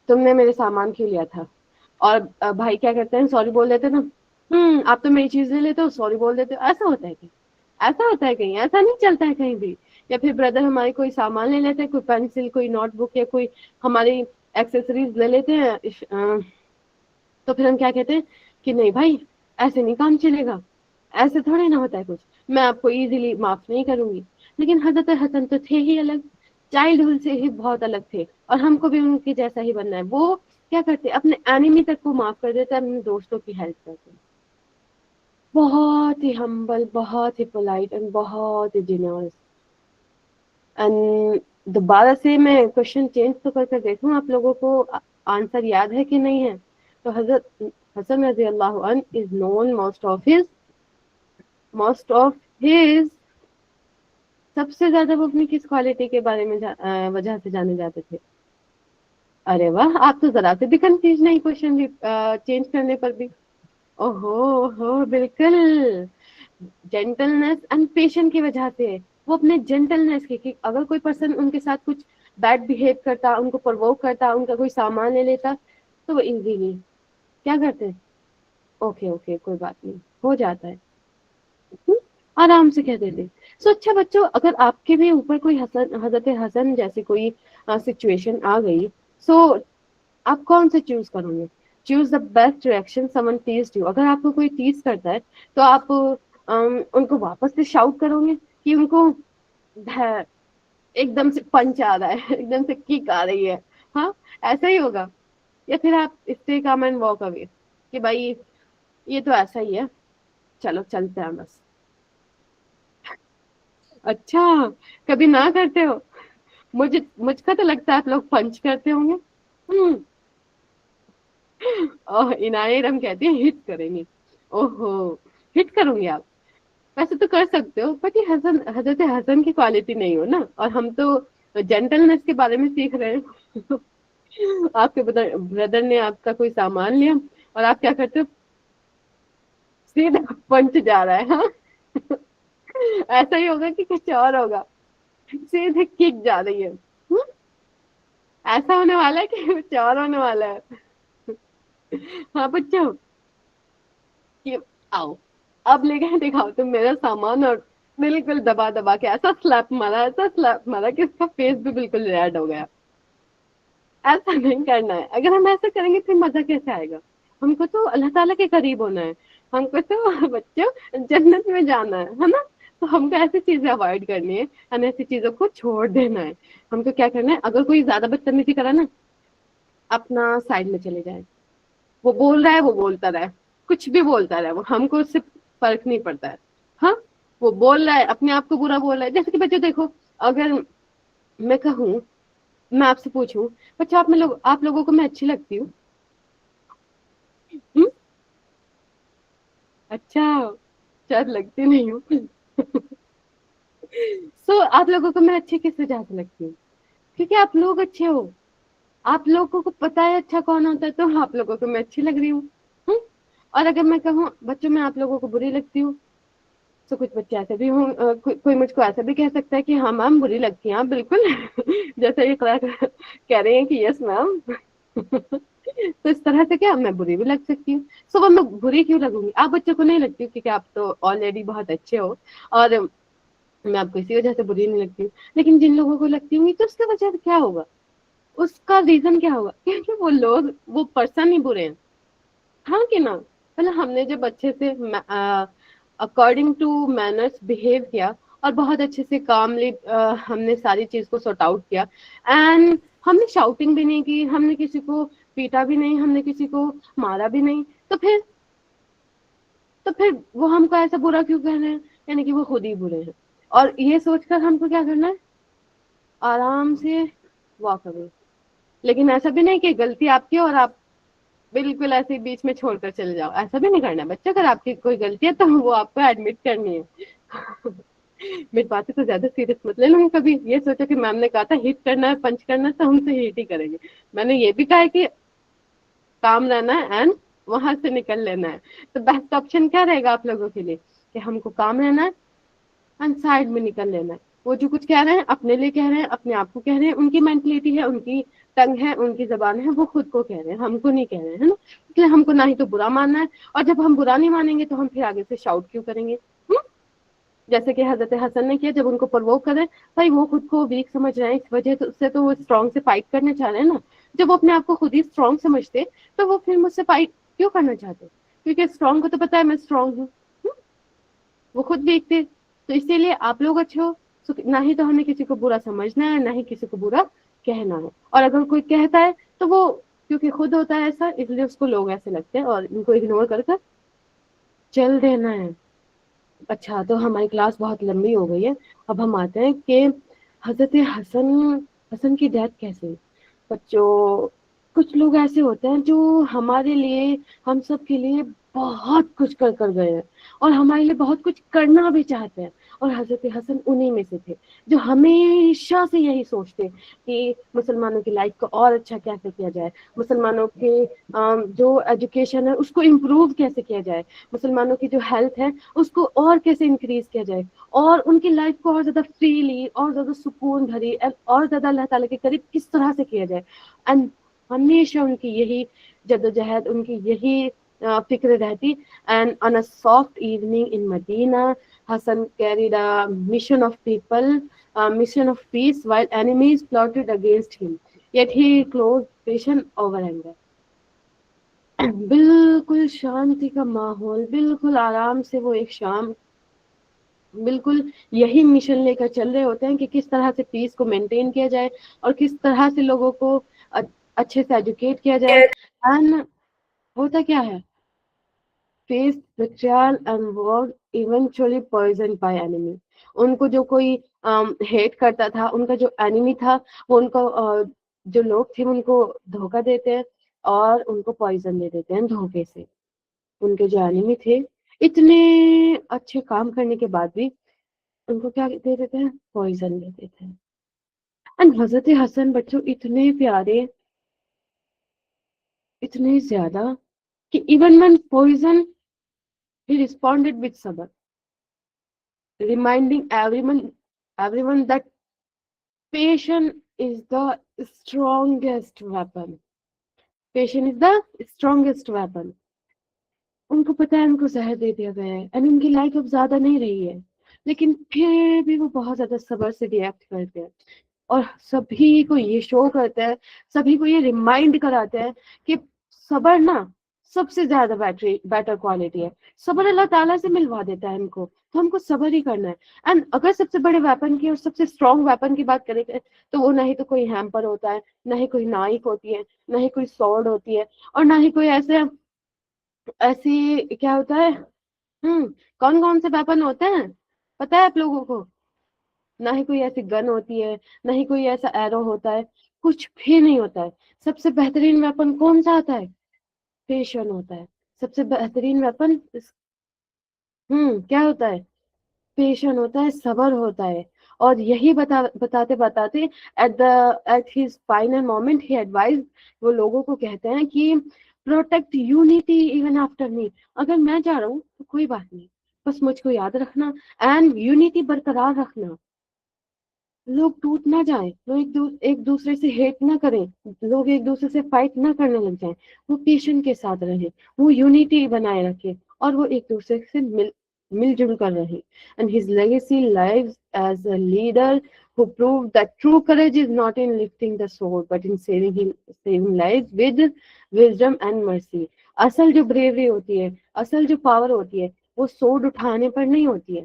Speaker 1: تم نے میرے سامان کیوں لیا تھا؟ اور بھائی کیا کرتے ہیں؟ سوری بول دیتے نا. آپ تو میری چیز لے لیتے ہو، سوری بول دیتے ہو. ایسا ہوتا ہے کہ ایسا ہوتا ہے کہیں؟ ایسا نہیں چلتا ہے کہیں بھی. یا پھر بردر ہمارے کوئی سامان لے لیتے ہیں، کوئی پینسل، کوئی نوٹ بک یا کوئی ہماری ایکسیسریز لے لیتے ہیں، تو پھر ہم کیا کہتے ہیں کہ نہیں بھائی ایسے نہیں کام چلے گا، ایسے تھوڑے نہ ہوتا ہے کچھ، میں آپ کو ایزیلی معاف نہیں کروں گی. لیکن حضرت حسن تو تھے ہی الگ، چائلڈ سے ہی بہت الگ تھے، اور ہم کو بھی ان کے جیسا ہی بننا ہے. وہ کیا کرتے؟ اپنے اینیمی تک کو معاف کر دیتے، اپنے دوستوں کی ہیلپ کرتے. بہت ہی ہمبل، بہت ہی پولائٹ اینڈ بہت ہی جینرس. دوبارہ سے میں کوشچن چینج تو کر کے دیکھوں آپ لوگوں کو آنسر یاد ہے کہ نہیں ہے. تو حضرت حسن رضی اللہ عنہ از نون موسٹ آف ہز سب سے زیادہ وہ اپنی کس کوالٹی کے بارے میں وجہ سے جانے جاتے تھے؟ ارے واہ، آپ تو ذرا سے بھی کنفیوز نہیں کوشچن بھی چینج کرنے پر بھی. اوہو بالکل، جینٹلنس اینڈ پیشن کی وجہ سے. وہ اپنے جینٹلنس کی، اگر کوئی پرسن ان کے ساتھ کچھ بیڈ بہیو کرتا، ان کو پرووک کرتا، ان کا کوئی سامان لے لیتا، تو وہ ایزیلی کیا کرتے؟ اوکے اوکے کوئی بات نہیں، ہو جاتا ہے. آرام سے کہہ دیتے. سو اچھا بچوں، اگر آپ کے بھی اوپر کوئی حضرت حسن جیسی کوئی سچویشن آ گئی، سو آپ کون سے چوز کرو گے؟ چوز دا بیسٹ ریئیکشن سمن ٹیزڈ یو. اگر آپ کو کوئی ٹیز کرتا ہے تو آپ ان کو واپس سے شاؤٹ کرو گے کہ ان کو ایک دم سے پنچ آ رہا ہے، ایک دم سے کک آ رہی ہے؟ ہاں ایسا ہی ہوگا. یا پھر آپ stay calm and walk away کہ بھائی یہ تو ایسا ہی ہے، چلو چلتے ہیں بس. اچھا کبھی نہ کرتے ہو؟ مجھ کا تو لگتا ہے آپ لوگ پنچ کرتے ہوں گے. عنایت ہم کہتے ہیں ہٹ کریں گے. اوہو ہٹ کروں گے آپ؟ ویسے تو کر سکتے ہو، بٹ یہ حضرت حسن کی کوالٹی نہیں ہو نا، اور ہم تو جینٹلنس کے بارے میں سیکھ رہے ہیں. آپ کے بردر نے آپ کا کوئی سامان لیا اور آپ کیا کرتے ہو؟ سیدھا پنچ جا رہا ہے. ہاں ایسا ہی ہوگا کہ کچھ اور ہوگا؟ سیدھے کک جا رہی ہے. ایسا ہونے والا ہے کہ کچھ اور ہونے والا ہے؟ ہاں بچوں کہ آؤ اب لے کے دکھاؤ تم میرا سامان، اور بالکل دبا دبا کے ایسا سلیپ مارا، ایسا سلیپ مارا کہ اس کا فیس بھی بالکل ریڈ ہو گیا. ایسا نہیں کرنا ہے. اگر ہم ایسا کریں گے پھر مزہ کیسے آئے گا؟ ہم کو تو اللہ تعالیٰ کے قریب ہونا ہے، ہم کو تو بچوں جنت میں جانا ہے نا. تو ہم کو ایسی چیزیں اوائڈ کرنی ہے، ہمیں ایسی چیزوں کو چھوڑ دینا ہے. ہم کو کیا کرنا ہے؟ اگر کوئی زیادہ بدتمیزی کرا نا، اپنا سائڈ میں چلے جائیں. وہ بول رہا ہے، وہ بولتا رہا ہے، کچھ بھی بولتا رہا ہے، وہ ہم کو اس سے فرق نہیں پڑتا ہے. ہاں وہ بول رہا ہے، اپنے آپ کو برا بول رہا ہے. جیسے کہ بچوں دیکھو، اگر میں کہوں، میں آپ سے پوچھوں بچہ آپ لوگوں کو میں اچھی لگتی ہوں؟ ہم؟ اچھا شاید لگتی نہیں ہوں. سو آپ لوگوں کو میں اچھی کس وجہ سے لگتی ہوں؟ کیونکہ آپ لوگ اچھے ہو. آپ لوگوں کو پتا ہے اچھا کون ہوتا ہے، تو آپ لوگوں کو میں اچھی لگ رہی ہوں. ہم؟ اور اگر میں کہوں بچوں میں آپ لوگوں کو بری لگتی ہوں، تو کچھ بچے ایسے بھی ہوں، کوئی مجھ کو ایسا بھی کہہ سکتا ہے کہ ہاں میم بری لگتی ہیں آپ بالکل. جیسے یہ کہہ رہے ہیں کہ یس میم. تو اس طرح سے کیا میں بری بھی لگ سکتی ہوں؟ صبح میں بری کیوں لگوں گی؟ آپ بچوں کو نہیں لگتی ہوں کیونکہ آپ تو آلریڈی بہت اچھے ہو، اور میں آپ کو اسی وجہ سے بری نہیں لگتی ہوں. لیکن جن لوگوں کو لگتی ہوں گی تو اس کی وجہ سے کیا ہوگا؟ اس کا ریزن کیا ہوگا؟ کیونکہ وہ لوگ، وہ پرسن ہی برے ہیں. ہاں کہ نا؟ ہم نے جب اچھے سے اکارڈنگ ٹو مینرس بہیو کیا، اور بہت اچھے سے کاملی ہم نے ساری چیز کو سارٹ آؤٹ کیا. اینڈ ہم نے شاؤٹنگ بھی نہیں کی, ہم نے کسی کو پیٹا بھی نہیں, ہم نے کسی کو مارا بھی نہیں. تو پھر وہ ہم کو ایسا برا کیوں کہہ رہے ہیں؟ یعنی کہ وہ خود ہی برے ہیں. اور یہ سوچ کر ہم کو کیا کرنا ہے, آرام سے واک اوے. لیکن ایسا بھی نہیں کہ غلطی آپ کی اور آپ بالکل ایسے بیچ میں چھوڑ کر چلے جاؤ. ایسا بھی نہیں کرنا بچہ. اگر آپ کی کوئی غلطی ہے تو وہ آپ کو ایڈمٹ کرنی ہے. میری باتیں تو زیادہ سیریس مت لے لوں. کبھی یہ سوچا کہ میم نے کہا تھا ہٹ کرنا ہے, پنچ کرنا ہے, تو ہم سے ہٹ ہی کریں گے. میں نے یہ بھی کہا ہے کہ کام رہنا ہے اینڈ وہاں سے نکل لینا ہے. تو بیسٹ آپشن کیا رہے گا آپ لوگوں کے لیے, کہ ہم کو کام رہنا ہے اینڈ سائڈ میں نکل لینا ہے. وہ جو کچھ کہہ رہے ہیں اپنے لیے کہہ رہے ہیں, اپنے آپ کو کہہ رہے ہیں, ان کی مینٹلٹی ہے, ان کی ٹنگ ہے, ان کی زبان ہے, وہ خود کو کہہ رہے ہیں, ہم کو نہیں کہہ رہے ہیں, ہے نا. اس لیے ہم کو نہ ہی تو برا ماننا ہے, اور جب ہم برا نہیں مانیں گے تو ہم پھر آگے سے شاؤٹ کیوں کریں گے. جیسے کہ حضرت حسن نے کیا, جب ان کو پرووک کرے, بھائی وہ خود کو ویک سمجھ رہے ہیں, اس وجہ سے تو وہ اسٹرانگ سے فائٹ کرنے چاہ رہے ہیں نا. جب وہ اپنے آپ کو خود ہی اسٹرانگ سمجھتے تو وہ پھر مجھ سے فائٹ کیوں کرنا چاہتے, کیونکہ اسٹرانگ کو تو پتا ہے میں اسٹرانگ ہوں. وہ خود ویک تھے. تو اسی لیے آپ لوگ اچھے ہو, نہ ہی تو ہمیں کسی کو برا سمجھنا ہے, نہ ہی کسی کو برا کہنا ہے. اور اگر کوئی کہتا ہے تو وہ کیونکہ خود ہوتا ہے ایسا, اس لیے اس کو لوگ ایسے لگتے ہیں, اور ان کو اگنور کر کر چل دینا ہے. اچھا, تو ہماری کلاس بہت لمبی ہو گئی ہے. اب ہم آتے ہیں کہ حضرت حسن کی ڈیتھ کیسے ہوئی. بچوں, کچھ لوگ ایسے ہوتے ہیں جو ہمارے لیے, ہم سب کے لیے بہت کچھ کر کر گئے ہیں, اور ہمارے لیے بہت کچھ کرنا بھی چاہتے ہیں. اور حضرت حسن انہی میں سے تھے جو ہمیشہ سے یہی سوچتے کہ مسلمانوں کی لائف کو اور اچھا کیسے کیا جائے, مسلمانوں کے جو ایجوکیشن ہے اس کو امپروو کیسے کیا جائے, مسلمانوں کی جو ہیلتھ ہے اس کو اور کیسے انکریز کیا جائے, اور ان کی لائف کو اور زیادہ فریلی, اور زیادہ سکون بھری, اور زیادہ اللہ تعالیٰ کے قریب کس طرح سے کیا جائے. اینڈ ہمیشہ ان کی یہی جدوجہد, ان کی یہی فکر رہتی. And on a soft evening in Medina, Hassan carried a mission of mission of peace while enemies plotted against him. Yet he closed patient over anger. بالکل شانتی کا ماحول, بالکل آرام سے وہ ایک شام بالکل یہی مشن لے کر چل رہے ہوتے ہیں کہ کس طرح سے پیس کو مینٹین کیا جائے, اور کس طرح سے لوگوں کو اچھے سے ایجوکیٹ کیا جائے. اینڈ ہوتا کیا ہے, faced betrayal and was eventually poisoned by enemy. ان کو جو کوئی ہیٹ کرتا تھا, ان کا جو اینیمی تھا, وہ ان کو جو لوگ تھے ان کو دھوکہ دیتے ہیں اور ان کو پوائزن دے دیتے ہیں دھوکے سے. ان کے جو اینیمی تھے اتنے اچھے کام کرنے کے بعد بھی ان کو کیا دے دیتے ہیں, پوائزن دے دیتے ہیں. اینڈ حضرت حسن بچوں اتنے پیارے, اتنے زیادہ, کہ even when poison he responded with sabr, reminding everyone that patience is the strongest weapon. Patience is the strongest weapon. ان کو پتہ ہے ان کو زہر دے دیا گیا ہے, اینڈ ان کی لائف اب زیادہ نہیں رہی ہے, لیکن پھر بھی وہ بہت زیادہ صبر سے ریئیکٹ کرتے ہیں, اور سبھی کو یہ شو کرتے ہیں, سبھی کو یہ ریمائنڈ کراتے ہیں کہ صبر نا سب سے زیادہ بیٹر کوالٹی ہے. صبر اللہ تعالیٰ سے ملوا دیتا ہے ہم کو, تو ہم کو صبر ہی کرنا ہے. اینڈ اگر سب سے بڑے ویپن کی اور سب سے اسٹرانگ ویپن کی بات کریں تو وہ نہ ہی تو کوئی ہیمپر ہوتا ہے, نہ ہی کوئی نائف ہوتی ہے, نہ ہی کوئی سورڈ ہوتی ہے, اور نہ ہی کوئی ایسی کیا ہوتا ہے. کون کون سے ویپن ہوتے ہیں پتہ ہے آپ لوگوں کو؟ نہ ہی کوئی ایسی گن ہوتی ہے, نہ ہی کوئی ایسا ایرو ہوتا ہے, کچھ بھی نہیں ہوتا ہے. سب سے بہترین ویپن کون سا آتا ہے؟ پیشن ہوتا ہے. سب سے بہترین ویپن کیا ہوتا ہے؟ پیشن ہوتا ہے, صبر ہوتا ہے. اور یہی بتاتے بتاتے ایٹ ہز فائنل مومنٹ ہی ایڈوائز, وہ لوگوں کو کہتے ہیں کہ protect unity even after me. اگر میں جا رہا ہوں تو کوئی بات نہیں, بس مجھ کو یاد رکھنا اینڈ یونٹی برقرار رکھنا. لوگ ٹوٹ نہ جائیں, لوگ ایک دوسرے سے ہیٹ نہ کریں, لوگ ایک دوسرے سے فائٹ نہ کرنے لگ جائیں. وہ پیشن کے ساتھ رہیں, وہ یونٹی بنائے رکھے, اور وہ ایک دوسرے سے مل جل کر رہے. And his legacy lies as a leader who proved that true courage is not in lifting the sword but in saving lives with wisdom and mercy. اصل جو بریوری ہوتی ہے, اصل جو پاور ہوتی ہے, وہ سورڈ اٹھانے پر نہیں ہوتی ہے,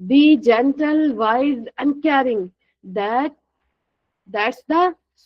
Speaker 1: be gentle, wise and caring. that that's the